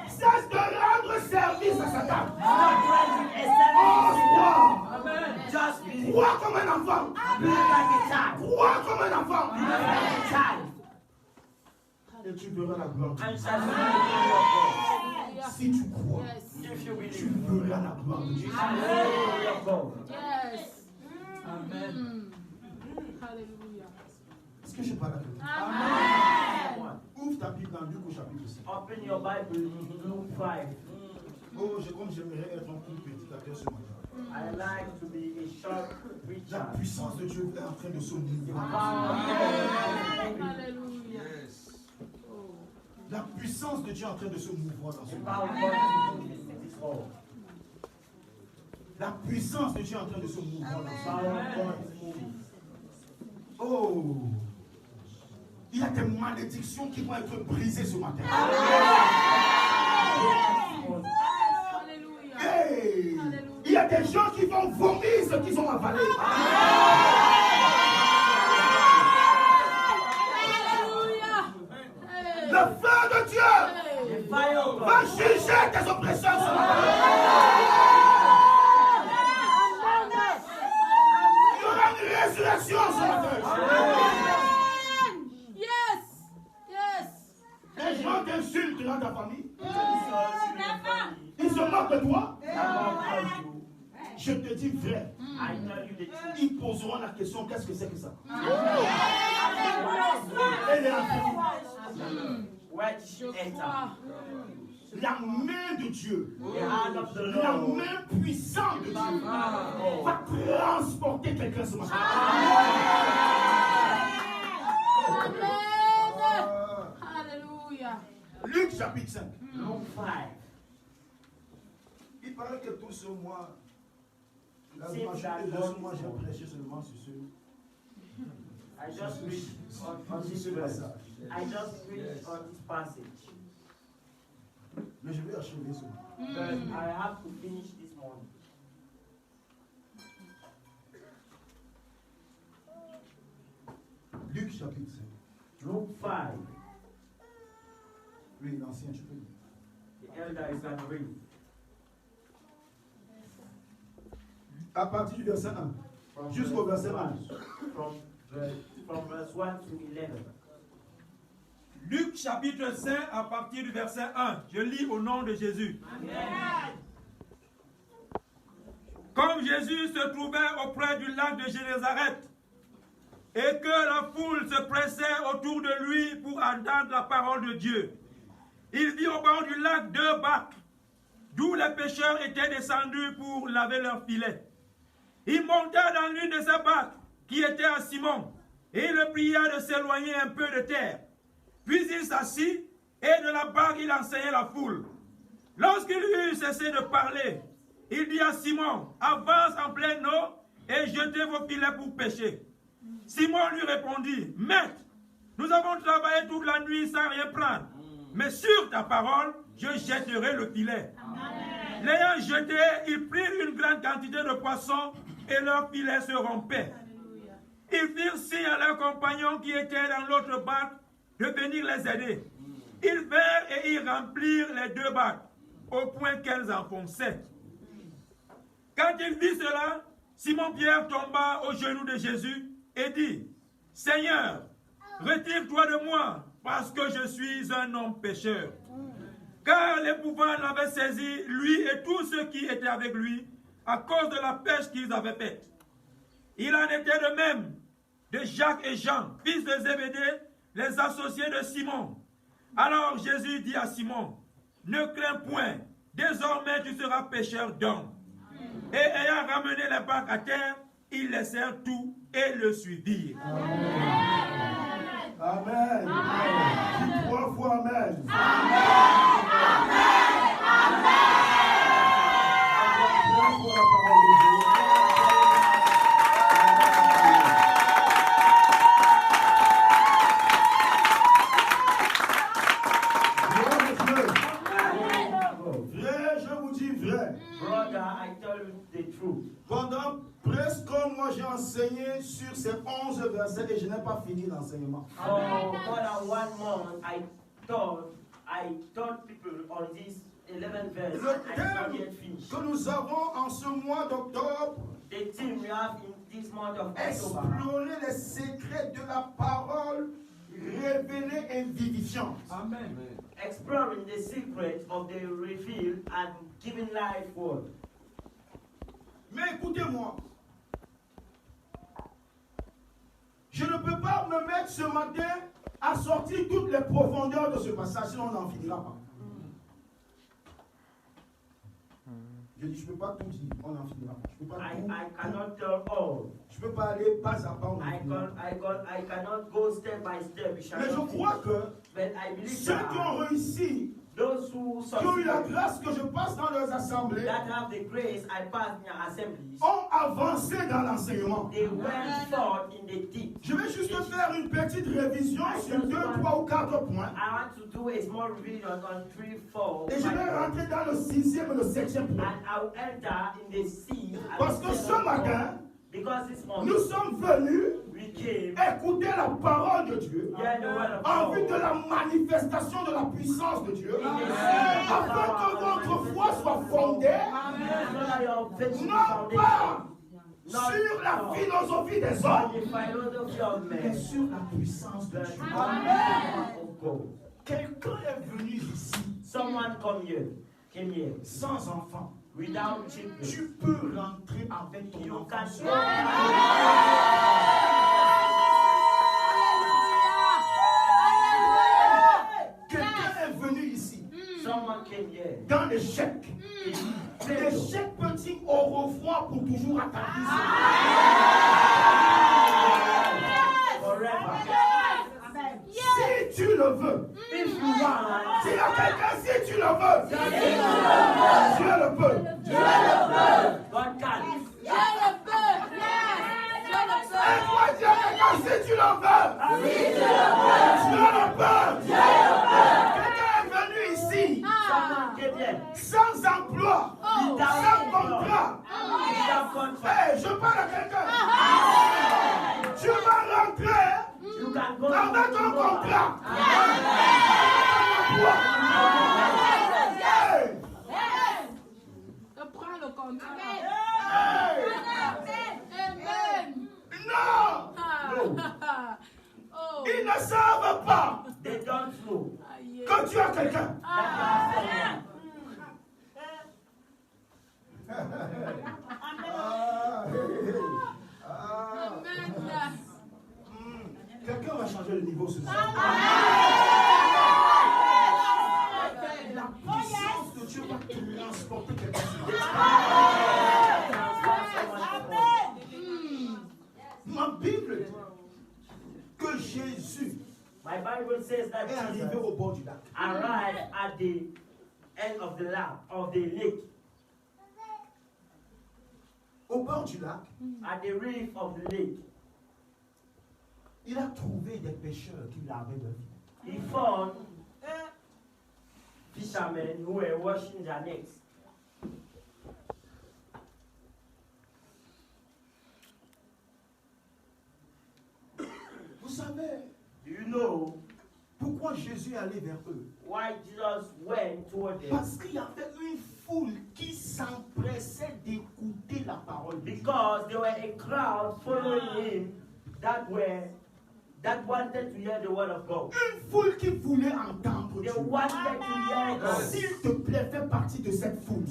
Cesse de rendre service à sa table. Just believe. Crois comme un enfant. Be like a child. Crois comme un enfant. Be like a child. Et tu verras la gloire. And shall see the glory of Si tu crois, God. If you tu believe, verras la gloire de Dieu. and the glory of God. Yes. Amen. Hallelujah. Est-ce que je parle à quelqu'un? Amen. Ouvre ta Bible dans Luc au chapitre 5. Open your Bible, Luke 5. Oh, comme j'aimerais être un court prédicateur ce matin. I like to be a short preacher. La puissance de Dieu est en train de se mouvoir. Alléluia. La puissance de Dieu est en train de se mouvoir dans ce monde. La puissance de Dieu est en train de se mouvoir dans ce monde. Oh! Il y a des malédictions qui vont être brisées ce matin. Hey! Il y a des gens qui vont vomir ce qu'ils ont avalé. Le feu de Dieu va juger tes oppresseurs ce matin. Il y aura une résurrection ce matin. Les gens t'insultent dans ta famille. Ils se moquent de toi. Je te dis vrai. Ils poseront la question, qu'est-ce que c'est que ça? Elle est la main de Dieu, la main puissante de Dieu va transporter quelqu'un ce matin. Alléluia. Luc chapitre 5. Luke 5. Il paraît que tout ce mois, la majorité de ce mois, j'ai prêché seulement sur ce. I just preached on this passage. I just preached on this passage. Mais je vais achever ce mois. But I have to finish this morning. Luc chapitre 5. Luke 5. Oui, l'ancien, tu peux lire. The elder is going to read. À partir du verset 1 jusqu'au verset 11. From verse 1 to 11. Luc chapitre 5 à partir du verset 1. Je lis au nom de Jésus. Amen. Comme Jésus se trouvait auprès du lac de Génézareth et que la foule se pressait autour de lui pour entendre la parole de Dieu, il vit au bord du lac 2 barques, d'où les pêcheurs étaient descendus pour laver leurs filets. Il monta dans l'une de ces barques, qui était à Simon, et il le pria de s'éloigner un peu de terre. Puis il s'assit, et de la barque il enseignait la foule. Lorsqu'il eut cessé de parler, il dit à Simon, avance en pleine eau, et jetez vos filets pour pêcher. Simon lui répondit, Maître, nous avons travaillé toute la nuit sans rien prendre, mais sur ta parole, je jetterai le filet. L'ayant jeté, ils prirent une grande quantité de poissons et leurs filets se rompaient. Ils firent signe à leurs compagnons qui étaient dans l'autre barque de venir les aider. Ils vinrent et ils remplirent les 2 barques, au point qu'elles enfonçaient. Quand il vit cela, Simon-Pierre tomba aux genoux de Jésus et dit, Seigneur, retire-toi de moi, parce que je suis un homme pécheur. Car l'épouvante l'avait saisi, lui et tous ceux qui étaient avec lui, à cause de la pêche qu'ils avaient faite. Il en était de même de Jacques et Jean, fils de Zébédée, les associés de Simon. Alors Jésus dit à Simon, ne crains point, désormais tu seras pêcheur d'hommes. Et ayant ramené les barques à terre, ils laissèrent tout et le suivirent. Amen. Amen. Dis 3 fois Amen. Pendant presque un mois, j'ai enseigné sur ces 11 versets et je n'ai pas fini l'enseignement. For more than 1 month, I taught people on this 11th verse. Le I not yet thème finished. que nous avons en ce mois d'octobre, The theme we have in this month of October, explorer les secrets de la parole révélée et vivifiante. Amen. exploring the secret of the revealed and giving life word. Mais écoutez-moi, je ne peux pas me mettre ce matin à sortir toutes les profondeurs de ce passage, sinon on n'en finira pas. Je dis, je ne peux pas tout dire, on en finira pas. Je peux pas I cannot tell all. Je ne peux pas aller pas à pas, on en I cannot go step by step. Mais je crois que but I believe ceux qui ont réussi, those who qui ont eu la grâce que je passe dans leurs assemblées, that have the grace I pass in their assemblies, ont avancé dans l'enseignement. they went forth in the deep. Je vais juste faire une petite révision sur 2, 3 ou 4 points. I want to do a small revision on 3, 4. Et je vais rentrer dans le 6e et le 7e point. And I will enter in the sea. Parce que ce matin, because this morning, nous sommes venus we came écouter la parole de Dieu hear the word of en vue God. de la manifestation de la puissance de Dieu, afin que votre foi soit fondée So that your faith will be non pas founded sur la philosophie des on hommes, the philosophy of mais men, sur la puissance de but Dieu. on the power of God. Quelqu'un est venu ici Someone came here sans enfant. without children. Tu peux rentrer avec ton You enfant. can Quelqu'un est venu ici Someone came here. dans l'échec. L'échec peut dire au revoir pour toujours à ta vie. Forever. Si tu le veux, If you want, dis à quelqu'un si tu le veux, Dieu le peut. God can. Et moi, dis à quelqu'un si tu le veux, Dieu le peut. Quelqu'un est venu ici Someone came here sans emploi, sans contrat. without contract. Hey, je parle à quelqu'un. Tu vas rentrer You can go avec un contrat. Hey, Prends le contrat. hey, Amen. non, Oh. ils ne savent pas They don't know Aïe. que tu as quelqu'un. that you have someone. Amen. Quelqu'un va changer le niveau ce soir. La puissance de Dieu va transporter quelqu'un. Ma Bible dit que Jésus My Bible says that est arrivé Jesus au bord du lac. arrived at the end of the lake, Au bord du lac, at the reef of the lake. il a trouvé des pêcheurs qui lavaient leur vie. He found fishermen who were washing their nets. Vous savez Do you know pourquoi Jésus est allé vers eux? why Jesus went toward them? Parce qu'il y avait une foule qui s'empressait d'écouter la parole de Dieu. Because there were a crowd following him that wanted to hear the word of God. Une foule qui voulait entendre They Dieu. wanted to hear God. S'il te plaît, fais partie de cette foule.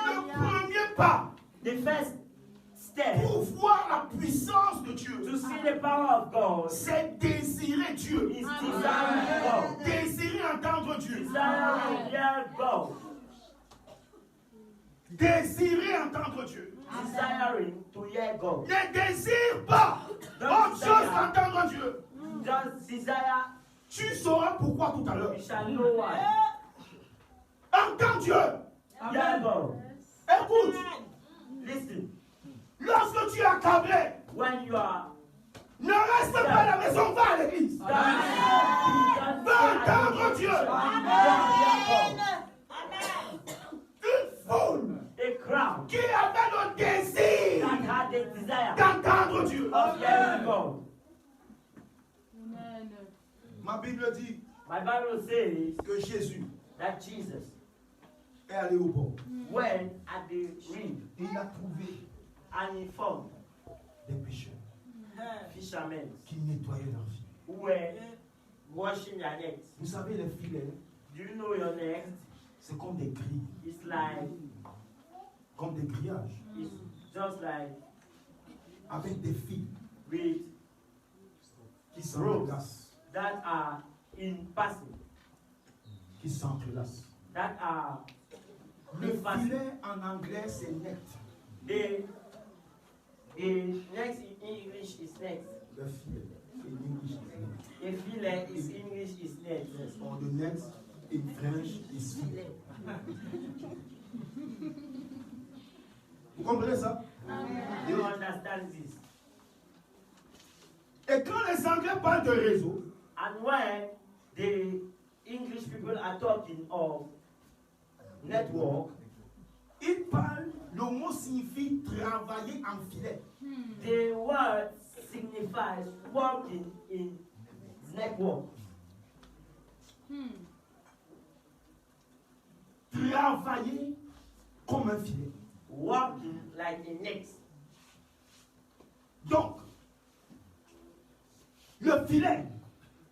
Le premier pas The first step pour voir la puissance de Dieu, to see the power of God c'est désirer Dieu. is desiring God. Désirer entendre Dieu. Desiring to hear God. Désirer entendre Dieu. Desiring to hear God. Ne désire pas autre chose qu'entendre Dieu. Just desire, Tu sauras pourquoi tout à l'heure. you shall know why. Entends Dieu. Hear God. Écoute, Listen. lorsque tu es accablé, When you are ne reste pas à la maison, va à l'église. Va entendre Dieu. Une foule a crowd qui avait le désir that had the desire d'entendre Dieu. of hearing God. Amen. Ma Bible dit My Bible says que Jésus that Jesus est allé au bord. went at the reef Et il a trouvé and he found des pécheurs fishermen qui nettoyaient leur vie. who were washing their nets. Vous savez, les filets, Do you know your net? c'est comme des grilles, It's like, comme des grillages, it's just like avec des fils with qui s'entrelacent. that are in passing, Qui s'entrelacent. that are Le filet en anglais, c'est net. the next in English is next. Le filet in English is net. A fillet is English is net. Yes, or the net in French is filet. Vous comprenez ça? Do you understand this? Et quand les Anglais parlent de réseau, And when the English people are talking of network, ils parlent, le mot signifie travailler en filet. the word signifies working in network. Travailler comme un filet. Working like a net. Donc, le filet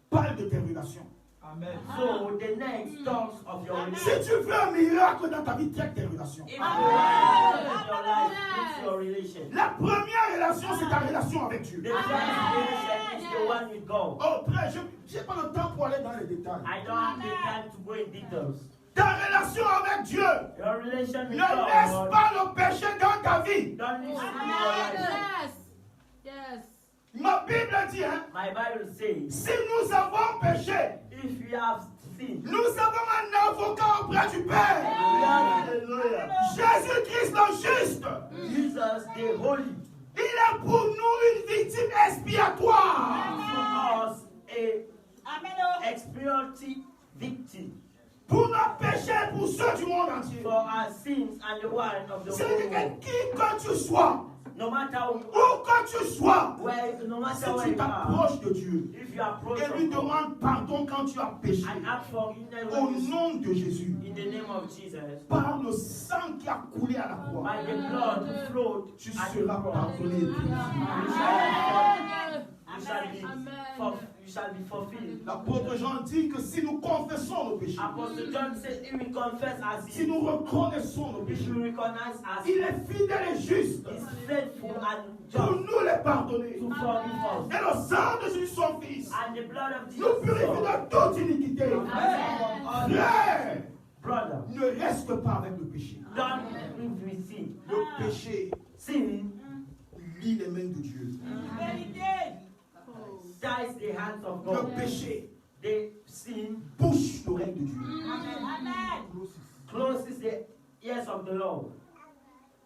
parle de tes relations. Amen. So the net talks of your Si relationship. tu veux un miracle dans ta vie, traite tes relations. If you want your life, it's your relation. La première relation, c'est ta relation avec Dieu. The first relation is the one with God. Oh, frère, je n'ai pas le temps pour aller dans les détails. I don't have the time to go in details. Ta relation avec Dieu Your relation ne with laisse God. pas le péché dans ta vie. Don't listen to your life. Yes. Yes. Ma Bible dit, hein, My Bible says, si nous avons péché, if we have sinned, nous avons un avocat auprès du Père. hallelujah. Jésus-Christ le juste. Jesus the Holy Il est pour nous une victime expiatoire. for us a expiatory victim Pour nos péchés et pour ceux du monde entier. for our sins and the one of the C'est whole que world. qui que tu sois, No matter où que tu sois, no si matter where tu you are, t'approches de Dieu if you approach et lui God demandes pardon quand tu as péché, and ask forgiveness au when you sin, nom de Jésus, in the name of Jesus, par le sang qui a coulé à la croix, by the blood who flowed tu at the seras cross, pardonné et purifié. you shall be fulfilled. L'apôtre Jean dit que si nous confessons nos péchés, Apostle John said, if we confess our si sins, nous reconnaissons nos if péchés, we recognize our il sins, est fidèle et juste is faithful and pour just nous les pardonner. to forgive us. Et le sang de Jésus, son Fils, And the blood of Jesus, nous purifie de toute iniquité. Amen. Frère, Brother, ne reste pas avec le péché. don't live with sin. Le péché Sin lie les mains de Dieu. ties the hands of Le God. péché The sin bouche l'oreille de Dieu. closes the ears of the Lord.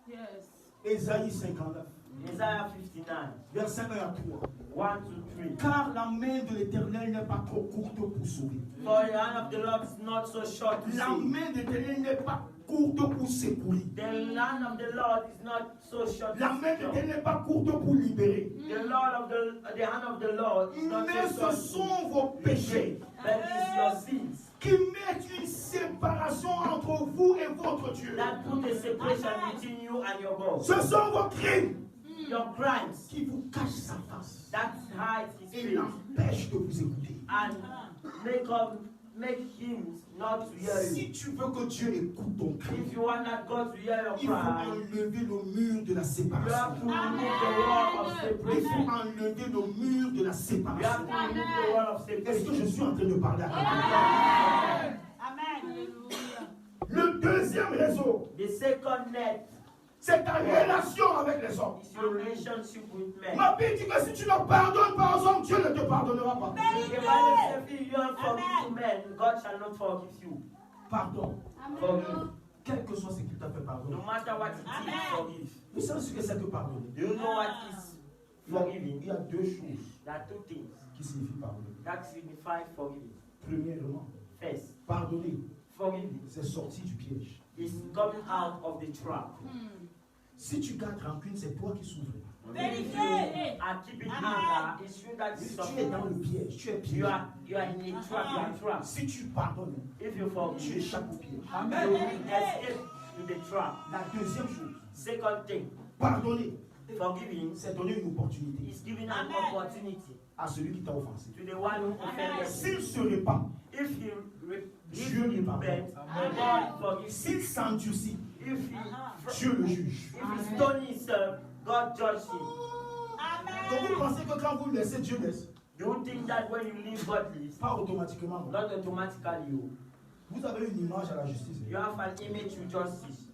Yes. Ésaïe 59, Isaiah 59, verset 1 à 3. 1 to 3. Car la main de l'Éternel n'est pas trop courte pour sauver. For the hand of the Lord is not so short to La save. main de l'Éternel n'est pas courte pour secourir. The hand of the Lord is not so short La to main de save. l'Éternel n'est pas courte pour libérer. The hand of the Lord is not Mais so ce short sont to vos péchés but it's your sins qui mettent une séparation entre vous et votre Dieu. that put a separation between you and your God. Ce sont vos crimes Your crimes qui vous cachent sa face that hides his et face l'empêchent de vous écouter. and make him not to hear you. Si tu veux que Dieu écoute ton cri, If you want that God to hear your il faut cry, enlever le mur de la you have to séparation. remove the wall of Il separation. faut enlever le mur de la You have séparation. to remove the wall of Est-ce que je separation. suis en train de parler à quelqu'un? Le deuxième réseau, The second net c'est ta relation avec les hommes. is your relationship with men. Ma Bible dit que si tu ne pardonnes pas aux hommes, Dieu ne te pardonnera pas. The Bible says, if you don't forgive men, God shall not forgive you. Pardon. Forgive. Quel que soit ce qu'il t'a fait pardonner. No matter what it is, forgive. Vous savez ce que c'est que pardonner? Do you know what is Il forgiving? y a deux choses There are two things qui signifient pardonner. that signify forgiving. Premièrement, First, pardonner, forgiving c'est sortir du piège. is coming out of the trap. Si tu gardes rancune, c'est toi qui souffres. If you are keeping anger, it's you that is Tu es dans le suffering. piège, tu es You piégé. are in a trap, you are trapped. Si tu pardonnes, If you tu forgive, échappes au piège. you escape to the trap. La deuxième chose, Second thing, pardonner, forgiving c'est donner une opportunité is giving an opportunity à celui qui t'a offensé. to the one who offended you. S'il se répand, If he Dieu lui pardonne. God forgives. S'il s'endurcit, If he Dieu le juge. stone himself, God judges him. Donc vous pensez que quand vous laissez, Dieu laisse? Do you think that when you leave God leaves, Pas automatiquement. Non. not automatically you? Vous avez une image à la justice. You have an image to justice.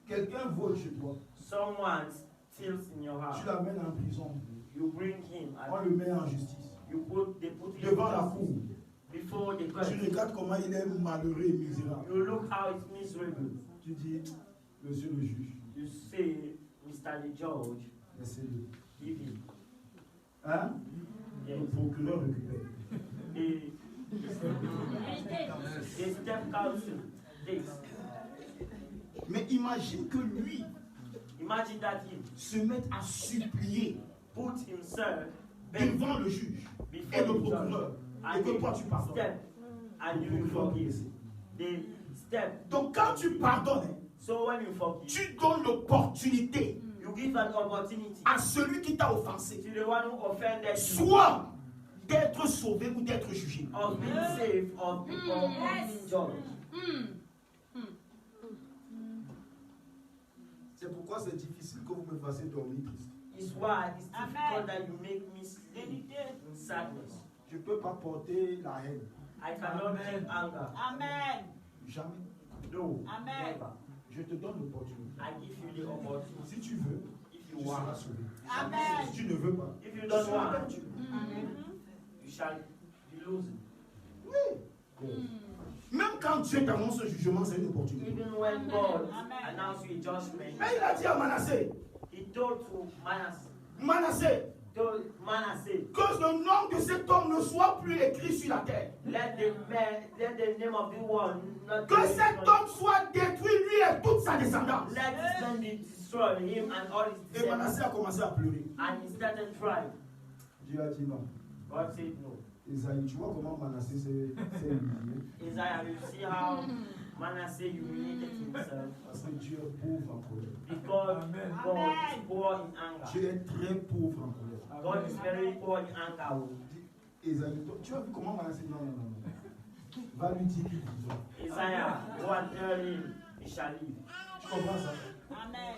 Quelqu'un vole chez toi. Someone steals in your house. Tu l'amènes en prison. You bring him On and le met en justice. they put him Devant la cour. before the Tu court. regardes comment il est malheureux et misérable. You look how it's miserable. Tu dis, monsieur le juge, You say, Mr. the Judge, laissez-le. give him. Hein? Yes. Le procureur récupère. The step council takes. Mais imagine que lui Imagine that he se mette à supplier put himself devant le juge et before le the judge. procureur et que toi tu pardonnes. Step and you will forgive. The step. Donc quand tu pardonnes, So when you forgive, tu donnes l'opportunité you give an opportunity à celui qui t'a offensé, to the one who offended you soit d'être sauvé ou d'être jugé. of being saved or being judged. C'est pourquoi c'est difficile que vous me fassiez dormir triste. It's why it's difficult that you make me sleep in sadness. Je ne peux pas porter la haine. I cannot keep anger. Amen. Jamais. No. Amen. Never. Je te donne l'opportunité. I give you the opportunity. Si tu veux, If tu you seras want. sauvé. Amen. Si tu ne veux pas, If you tu don't seras want, perdu. you shall be losing. Oui. Même quand Dieu t'annonce un jugement, c'est une opportunité. Even when God Amen. announced you judgment, Mais il a dit à Manassé, he told to Manasseh, que le nom de cet homme ne soit plus écrit sur la terre. let the name of the one not Que cet homme soit détruit, lui et toute sa descendance. let his name be destroyed, him and all his Et Manassé descendants. a commencé à pleurer. And he started crying. Dieu a dit non. God said no. Isaïe, tu vois comment Manassé s'est humilié? Isaiah, you see how Manasseh humiliated himself Parce que Dieu est pauvre en colère. because God is poor in anger. Dieu est très pauvre en colère. God is very poor in anger. Isaïe, tu as vu comment Manassé? Non, non, non, non. Va lui dire qu'il besoin. Isaiah, go and tell him he shall live. Tu comprends ça? Amen.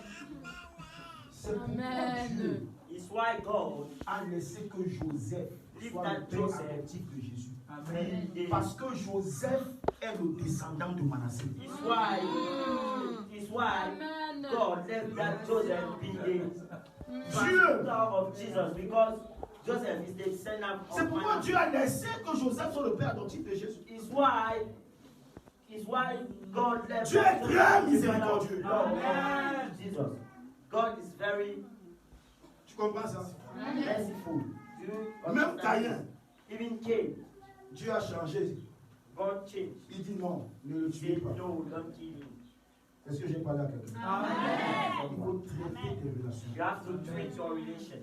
C'est pourquoi Amen. Dieu It's why God a laissé que Joseph soit le père adoptif de Jésus. Amen. Parce que Joseph est le descendant de Manassé. It's why Amen. God let that Joseph be the Dieu. son of Jesus, because Joseph is the descendant C'est of pourquoi Manasseh. Dieu a laissé que Joseph soit le père adoptif de Jésus. It's why God left Dieu est très Joseph miséricordieux. the son of Jesus. God is very Tu comprends ça? merciful. Do you Même understand? Caïn, Even Cain, Dieu a changé. God changed. Il dit non, ne le He tuez said, pas. no, don't kill him. Est-ce que j'ai parlé à quelqu'un? Il faut traiter tes relations. You have to treat your relation.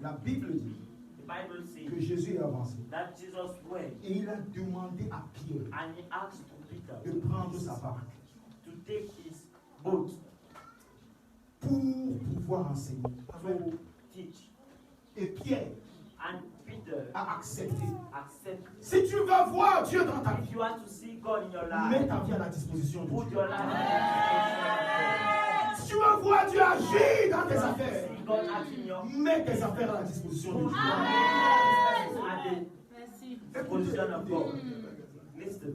La Bible dit The Bible que says Jésus est avancé. that Jesus went Et il a demandé à Pierre and he asked to Peter de prendre sa barque to take his boat pour pouvoir enseigner. to teach. Et Pierre And Peter a accepté. accepted. Si tu veux voir Dieu dans ta If vie, you want to see God in your mets life, ta vie à la disposition de put Dieu. your life in Si tu veux voir Dieu agir dans tes the affaires, See God acting your mets tes affaires à la disposition de put Dieu. your at Merci. the position of God. Listen,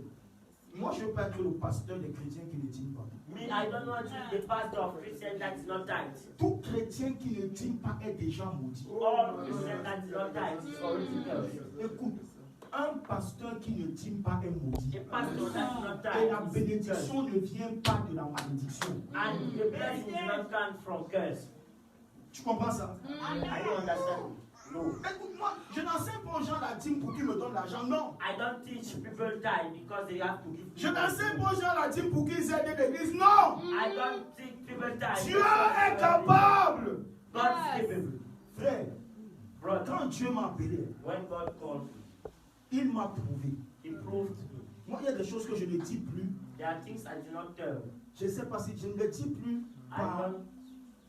Moi, je ne veux pas être le pasteur des chrétiens qui ne dînent pas. me, I don't want to be the pastor of Christian that is not tight. Tout chrétien qui ne dîne pas est déjà maudit. All Christian that is not tight is already cursed. Écoute, un pasteur qui ne dîne pas est maudit. A pastor that is not Et la tight is cursed. bénédiction ne vient pas de la malédiction. And the blessing does not come from curse. Tu comprends ça? I don't understand. No. Écoute-moi, je n'enseigne pas aux gens la dîme pour qu'ils me donnent l'argent. Non. I don't teach people time because they have to give. Je n'enseigne pas aux gens la dîme pour qu'ils aident l'église. Non. I don't teach people time. Dieu est capable. God is capable. Frère, Brother, quand Dieu m'a appelé, when God called me, il m'a prouvé. He proved to me. Moi, il y a des choses que je ne dis plus. There are things I do not tell. Je ne sais pas si je ne le dis plus I don't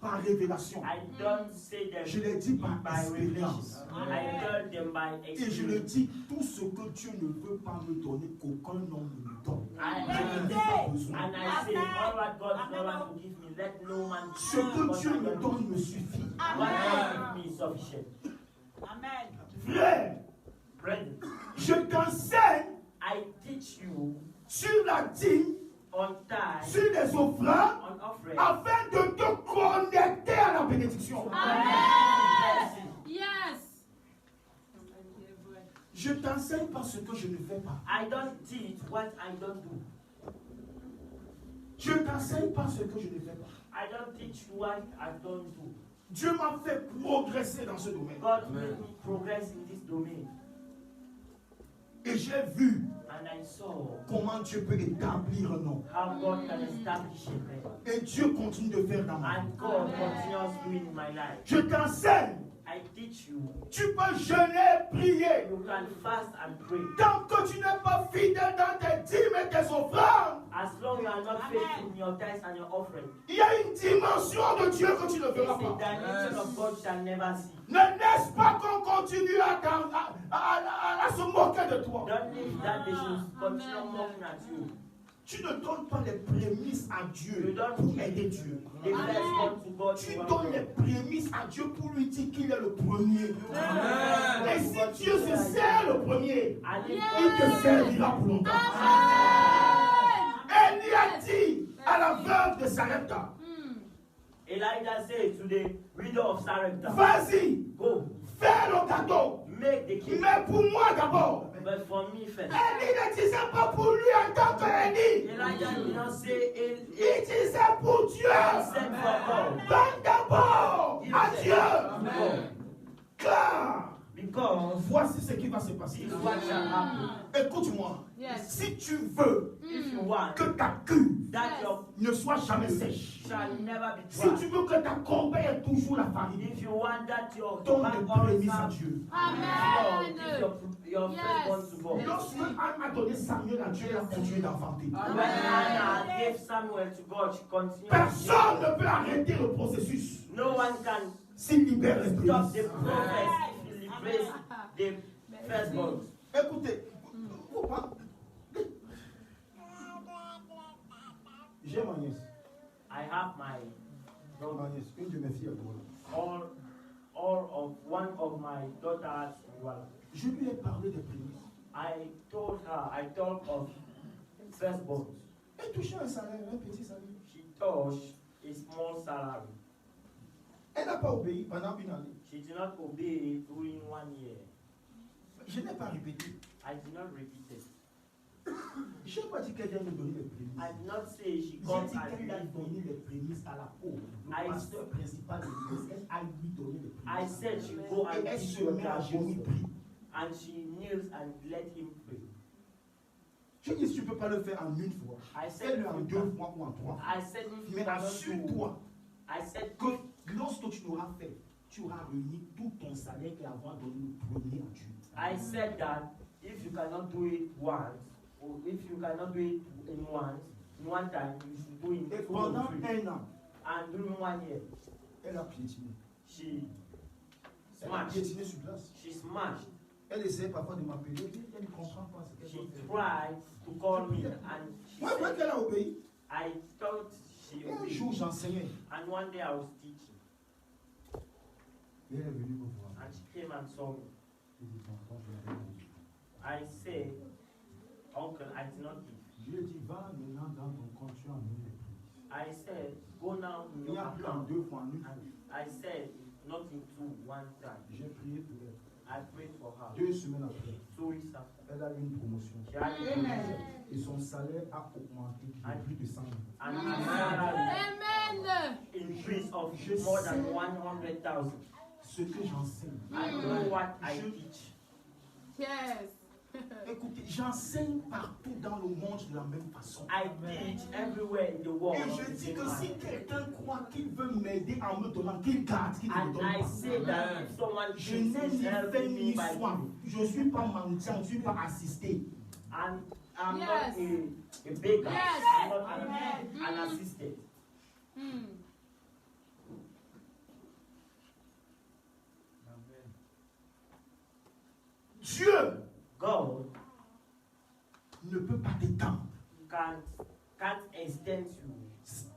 par révélation. I don't say them Je l'ai dit par by expérience. revelation. I tell them by Et je le experience. dis, tout ce que Dieu ne veut pas me donner, qu'aucun homme ne me donne. And Je n'en ai pas besoin. I say, all what God is not want to give me, let no man Ce que Dieu me donne me suffit. What God give me is sufficient. Amen. Frère, Brethren, je t'enseigne I teach you sur la dîme, on time, sur les offrandes, on offering. afin de te connecter à la bénédiction. Amen. Yes. Je t'enseigne pas ce que je ne fais pas. I don't teach what I don't do. Je t'enseigne pas ce que je ne fais pas. I don't teach what I don't do. Dieu m'a fait progresser dans ce domaine. God made me progress in this domain. Et j'ai vu And I saw comment Dieu peut établir un nom. how God can establish a man. Et Dieu continue de faire dans ma vie. And God continues doing in my life. Je t'enseigne. I teach you. Tu peux jeûner, prier. You can fast and pray. Tant que tu n'es pas fidèle dans tes dîmes et tes offrandes, As long you are not faithful in your tithes and your offering, il y a une dimension de Dieu que tu ne it's verras a pas. dimension of God shall never see. Ne laisse pas qu'on continue à se moquer de toi. Don't leave that they should continue mocking at you. Tu ne donnes pas les prémices à Dieu pour aider Dieu. The first one to God Tu to donnes les prémices à Dieu pour lui dire qu'il est le premier. Et si Dieu se sert le premier, And il if te servira pour longtemps. Élie a dit à la veuve de Sarepta, Elijah said to the widow of Sarepta, vas-y, go, fais le gâteau, make the cake, mais pour moi d'abord. but for me first. Élie ne disait pas pour lui en tant qu'Élie, Elijah did not say il disait pour Dieu. he said for God. Donne d'abord à Dieu. God. Car Because voici ce qui va se passer. this is what shall happen. Écoute-moi. Yes. Si tu veux If you want que ta queue that your ne soit jamais sèche, shall never be si dry, tu veux que ta corbeille ait toujours la farine, if you want that your donne back les always prémices à have Dieu. God, give Amen. your Yes. firstborn to God. Lorsque Anne a donné Samuel à Dieu, elle a continué d'enfanter. When Anna gave Samuel to God, she continued. Personne ne peut arrêter le processus No one can s'il libère les stop prémices. the progress if he liberates the firstborn. Écoutez, faut pas. J'ai ma nièce. I have my Ma nièce, une de mes filles à Douala. all of one of my daughters in Douala. Je lui ai parlé des prémices. I told of firstborn. Elle touchait un salaire, un petit salaire. She touched a small salary. Elle n'a pas obéi pendant une année. She did not obey during 1 year. Je n'ai pas répété. I did not repeat it. Je n'ai pas dit qu'elle vient nous donner les prémices. I did not say she J'ai comes dit and qu'elle a read donné les prémices à la pauvre. I- Le pasteur principal de l'église, elle a lui donné les I prémices. said she go Et and elle teach se your met à genoux, children. prie. And she kneels and let him pray. Je dis, si tu ne peux pas le faire en une fois, I said, fais-le en 2 fois ou en 3 fois. I said, if you Mais cannot do, assure-toi I said, que lorsque tu l'auras fait, tu auras réuni tout ton salaire et avoir donné le premier à Dieu. I said that if you cannot do it once, or if you cannot do it in one time, you should do it Et in 2 pendant or 3. un an, And during 1 year, elle a piétiné. she Elle a smashed. piétiné sur place. She smashed. Elle essaie parfois de m'appeler. Elle ne comprend pas ce qu'elle She doit faire. tried to call me and she Moi, moi said, qu'elle a obéi. I thought she Et un obeyed. jour, j'enseignais. And one day I was teaching Et elle est venue me voir. and she came and saw me. Je dis, tonton, je l'avais dit. I said, Uncle, I did not give. Je lui ai dit, va maintenant dans ton compte, tu as mis les prémices. I said, go now in Il n'y your a plus en account. 2 fois, en une fois. And I said, not in 2, 1 time. J'ai prié pour elle. I prayed for her. 2 semaines après, 2 weeks after. elle a eu une promotion. She had a promotion. Et son salaire a augmenté de plus de 100 000. And her salary Amen. increase of more than 100,000. Ce que j'enseigne. I know what I teach. Yes. Écoutez, j'enseigne partout dans le monde de la même façon. I teach everywhere in the world. Et je dis que si quelqu'un croit qu'il veut m'aider en me donnant, qu'il garde, qu'il ne me And donne I pas. say that if someone Je thinks n'ai he's ni faim helping me ni by soif. giving, Je ne suis pas mendiant, je ne suis pas assisté. and I'm Yes. not a baker, Yes. I'm not an assistant. can't extend you.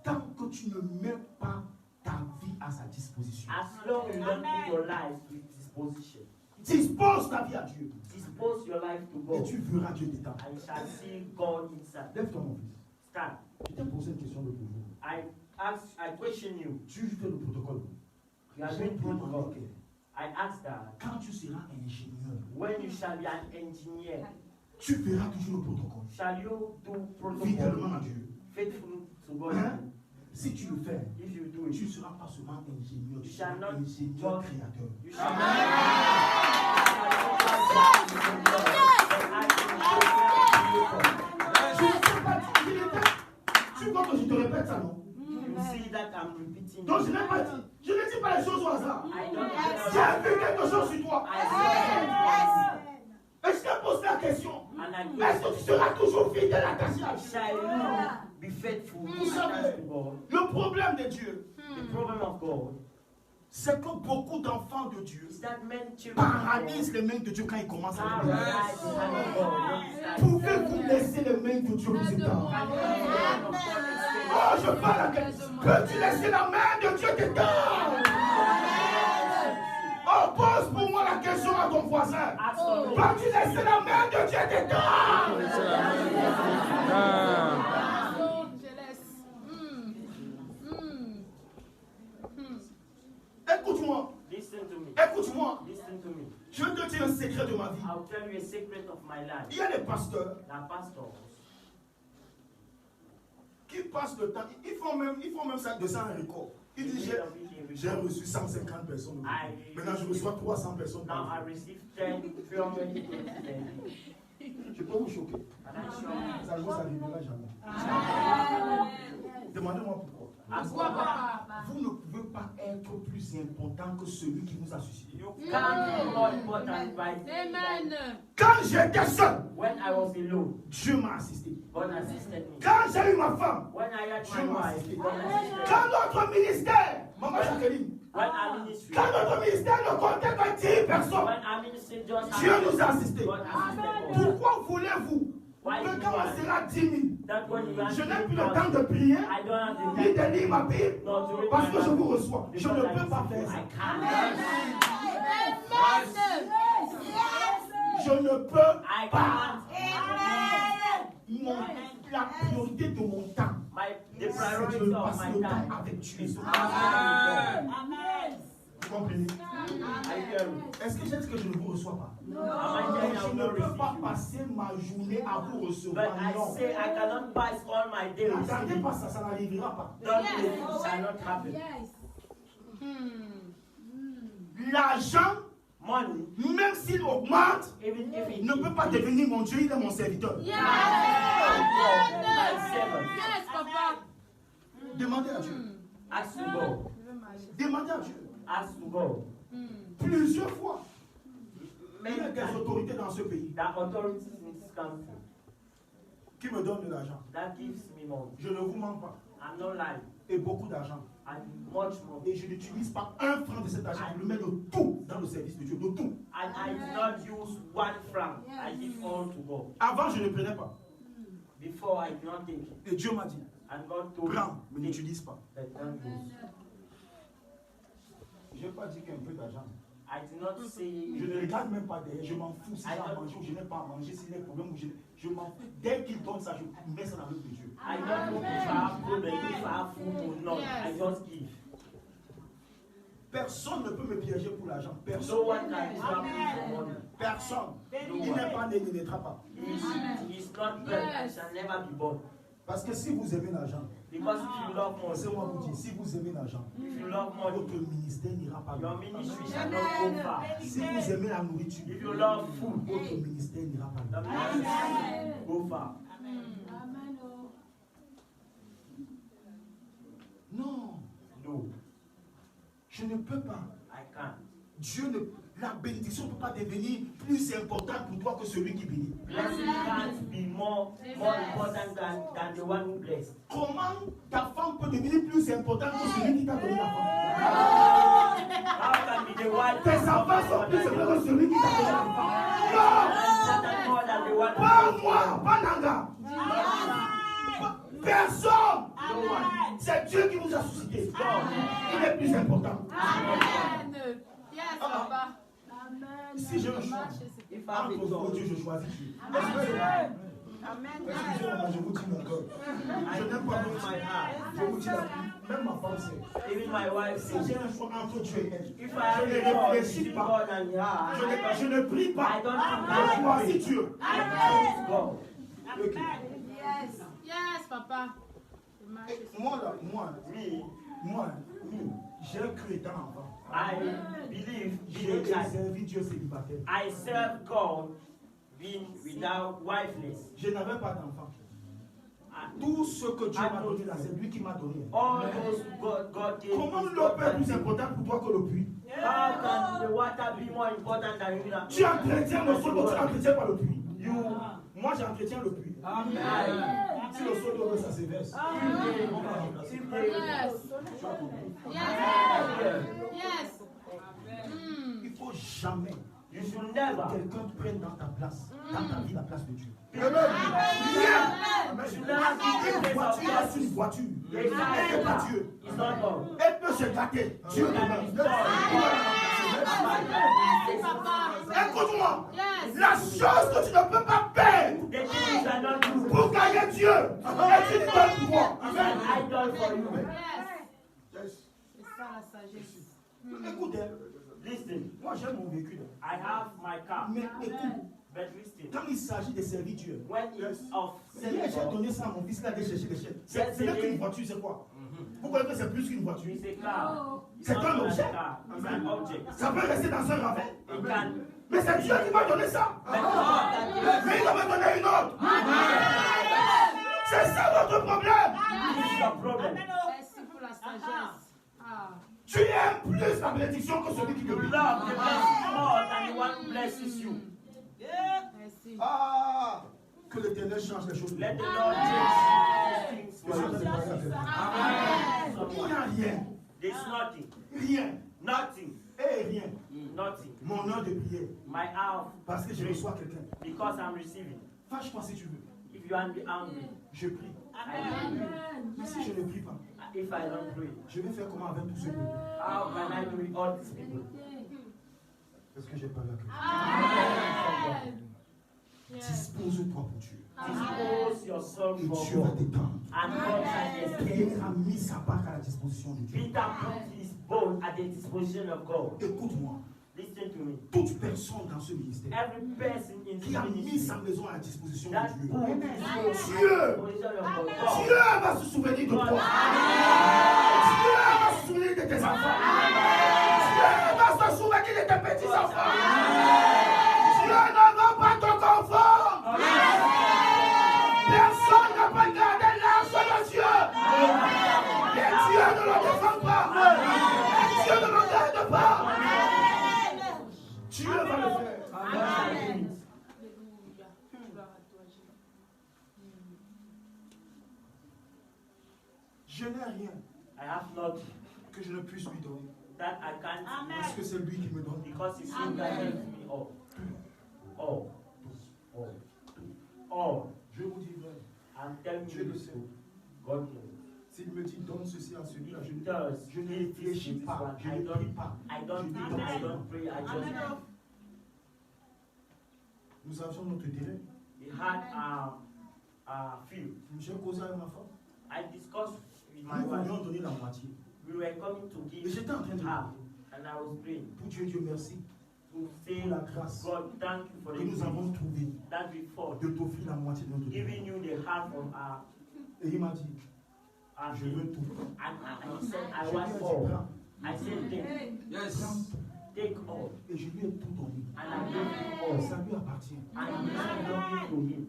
Tant que tu ne mets pas ta vie à sa disposition. As long as you don't put your life to his disposition. Dispose ta vie à Dieu. Dispose your life to Et God. tu verras Dieu t'étendre. And you shall see God inside. Lève-toi mon fils. Stand. Je t'ai posé une question de pouvoir. I question you. Tu fais le protocole. You are J'ai doing demandé protocol. que I ask that quand tu seras ingénieur, when you shall be an engineer, tu verras toujours le protocole. shall you do Fidèlement protocol à Dieu. faithful to God? Hein? Si tu le fais, If you do tu ne it, seras pas seulement ingénieur, tu You seras shall not ingénieur just- créateur. you shall Je ne sais pas, tu vois que je te répète ça, non? You see that I'm repeating. Donc je n'ai pas dit, je ne dis pas les choses au hasard. I don't J'ai vu quelque chose sur toi. Et je t'ai posé la question. And I Est-ce que tu seras toujours fidèle à ta situation? shall you be faithful Vous savez, to God? le problème de Dieu, The problem of God c'est que beaucoup d'enfants de Dieu is that many children paralysent les mains de Dieu quand ils commencent à are prier. paralyzed in the hand of God. Pouvez-vous laisser les mains de Dieu vous étendre? Oh, je parle à quelqu'un. Peux-tu laisser la main de Dieu t'étendre? Oh, pose pour moi la question à ton voisin. Peux-tu laisser la main de Dieu t'étendre? Je laisse. Écoute-moi, Listen to me. écoute-moi. Listen to me. Je vais te dire un secret de ma vie. I'll tell you a secret of my life. Il y a des pasteurs The pastors, qui passent le temps, ils font même ça de ça un record. Ils disent, j'ai reçu 150 personnes. Maintenant, je reçois 300 personnes. now I receive 10 from many people. Je peux vous choquer. Ça ne vous arrivera jamais. Demandez-moi pourquoi. Pourquoi, papa? Vous ne pouvez pas être plus important que celui qui vous a suscité. You can't be more important by Amen. Quand j'étais seul, when I was alone, Dieu m'a assisté. God assisted me. Quand j'ai eu ma femme, When I had Dieu my m'a wife, assisté. God assisted me. Quand notre ministère, Maman Jacqueline, When our ministry, quand notre ministère ne comptait que 10 personnes, when our ministry just Dieu happened, nous a assistés. God assisted us. Pourquoi voulez-vous que quand on sera 10 000, That when you are je n'ai plus le temps de prier, I don't have the ni time de lire ma Bible, not to read parce my que je Bible. vous reçois. Je ne Because peux pas faire I ça. can't. Je ne peux I pas. can't. La priorité de mon temps, The c'est priority de of passer my le temps time avec Dieu. is to Vous Amen. comprenez? I hear you. Est-ce que j'ai dit que je ne vous reçois pas? Am I saying I Je will ne not peux receive pas you? passer ma journée à vous But recevoir. I Non. say I cannot pass all my day N'attendez receiving. pas ça, ça n'arrivera pas. Don't believe it shall not happen. L'argent, Money, même s'il augmente, even if it ne peut pas devenir mon Dieu, il est mon serviteur. Yes. my servant, Yes, papa. Demandez à Dieu. ask to God, Demandez à Dieu. ask to God. Plusieurs fois. Il y a Many des times, autorités dans ce pays the authorities in this country qui me donnent de l'argent. that gives me money. Je ne vous mens pas. I'm not lying. Et beaucoup d'argent. And much money. Et je n'utilise pas un franc de cet argent. Je le mets de tout dans le service de Dieu. De tout. And I do not use 1 franc. I give all to God. Avant, je ne prenais pas. Before I did not take it. Et Dieu m'a dit, And God told prends, mais me, n'utilise pas. that don't use. Je n'ai pas dit qu'un peu d'argent. I did not say, Je ne regarde même pas derrière. Je m'en fous si j'ai à manger ou je n'ai pas à manger. S'il y a des problèmes ou je m'en fous. Dès qu'il donne ça, je mets ça dans l'œuvre de Dieu. I don't know if I have food or if I have food or not. I just give. Personne ne peut me piéger pour l'argent. No Personne. one can stop me from money. Personne. Il n'est pas né, il ne naîtra pas. He is not born and shall never be born. Parce que si vous aimez l'argent, Because if you love money, laissez-moi vous dire, si vous aimez l'argent, if you love money, votre ministère n'ira pas your loin. ministry shall not go far. Si vous aimez la nourriture, If you love food, votre ministère n'ira pas the loin. ministry will go far. Non, No, je ne peux pas. I can't. Dieu ne, la bénédiction ne peut pas devenir plus importante pour toi que celui qui bénit. Blessing can't be more important than the one who blessed. Comment ta femme peut devenir plus importante que celui qui t'a donné la femme? How can be the one Tes enfants sont plus importants que celui qui t'a donné la femme. important more than the one Pas who moi, pas Nanga. Personne. Amen. C'est Dieu qui vous a suscité. Il est plus important. Amen. Yes, Papa. Amen. Si je choisis, entre vous Dieu, je choisis Dieu. Amen. Excusez-moi, je vous dis mon cœur. Je n'aime pas votre je vous dis même ma femme sait. Even my wife Si says, j'ai un choix entre Dieu et elle, if I have je ne a God, réfléchis between pas. God and her, Je ne prie pas. I don't think Je I choisis Dieu. choose God. Ok. Yes. Yes, Papa. Moi, là, Me, j'ai cru étant enfant. I believe J'ai being like servi Dieu célibataire. I serve God being without wifeless. Je n'avais pas d'enfant. Tout ce que Dieu m'a donné là, c'est lui qui m'a donné. All those God gave Comment me, l'eau God est plus gave me. important pour toi que le puits? How can the water be more important than you? Tu entretiens le sol, tu n'entretiens pas le puits. You, Moi, j'entretiens le puits. I, Si le sol d'eau, ça s'éverse. On va remplacer. if they, Yes. Tu as compris? Yes. Yes. Il ne faut jamais you should que never, quelqu'un prenne dans ta place, dans ta vie, la place de Dieu. you Rien. should never be in Une the place of voiture God. est une voiture. The Elle n'est pas car Dieu. is not God. Elle peut se gâter. Dieu You can ne be peut Yes, Papa. Écoute-moi. Yes. La chose que tu ne peux pas perdre The thing you cannot do pour gagner Dieu est une bonne pour moi. is an idol for you. Yes. C'est ça la sagesse. Écoute, Listen, moi j'aime mon véhicule. I have my car, Mais écoute, but listen, quand il s'agit de servir Dieu, when it's of hier j'ai serving God, donné ça à mon fils là de chercher des chèques. C'est même qu'une voiture, c'est quoi? Vous voyez que c'est plus qu'une voiture. it's a car. It's C'est not un a objet. car. It's an object. Ça peut rester dans un ravin. It can. Mais c'est Dieu qui m'a donné ça. But God that Mais il va me donner une autre. C'est ça votre problème. this is your problem. Merci pour la sagesse. Ah. Tu aimes plus la bénédiction que celui qui te You bénit. love the blessing more than the one who blesses you. Merci. Ah, que l'Éternel change les choses. Let the Lord change things for you. Il n'y a rien. There's nothing. Rien. Nothing. Et rien. Nothing. Mon heure de prière. My hour. Parce que je reçois quelqu'un. Because I'm receiving. Fâche-toi si tu veux. If you are angry, Je prie. I will pray. Mais si je ne prie pas, If I don't pray, je vais faire comment avec tous ceux qui how can I do with all these people? Est-ce que j'ai pas la clé? Amen. Yes. Dispose-toi pour Dieu. Dispose yourself Et for Dieu va God. t'étendre. And God can escape. Pierre a mis sa barque à la disposition de Dieu. Peter put his boat at the disposition of God. Écoute-moi. Listen to me. Toute personne dans ce ministère Every person in qui this a mis ministry sa maison à la disposition that de Dieu, put his boat at the Dieu, disposition of God. Dieu va se souvenir de toi. Dieu va se souvenir de tes enfants. Dieu va se souvenir de tes petits-enfants. Dieu ne va pas te confondre. Personne n'a pas gardé l'arche de Dieu. Et Dieu ne le défend pas. Et Dieu ne le garde pas. Dieu va le faire. Amen. Alléluia. Gloire à toi, Jésus. Je n'ai rien I have nothing que je ne puisse lui donner. that I can't Parce que c'est lui qui me donne. because it's him that gives me all. All. All. All. Je vous dis vrai. I'm telling Dieu you le the sait. truth. God knows. S'il me dit donne ceci à celui-là, If he does, je ne give this réfléchis to this pas, one. je ne prie pas. I don't Je think, dis I donne. don't pray, I just Nous avions notre terrain. we had a field. J'ai causé avec ma femme. I discussed with my Nous wife. voulions donner la moitié. We were coming to Et give j'étais en train de half, prier. and I was praying Pour Dieu, Dieu merci. to say, Pour la grâce God, thank you for que the nous avons grace trouvé that we fought, de t'offrir la moitié de notre giving terrain. you the half of Et il m'a dit, our je field. veux tout. And he said, I Je lui ai want dit, all. prends. I said, take, Prends. take all. Et je lui ai tout donné. And I gave him all. Ça lui appartient. And he belonged to him.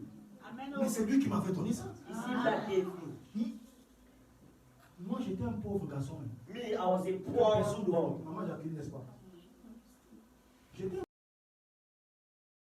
Mais c'est lui qui m'avait donné ça. It's him that gave me. Moi, j'étais un pauvre garçon. Me, I was a Personne poor de boy. Maman Jacqueline, n'est-ce pas?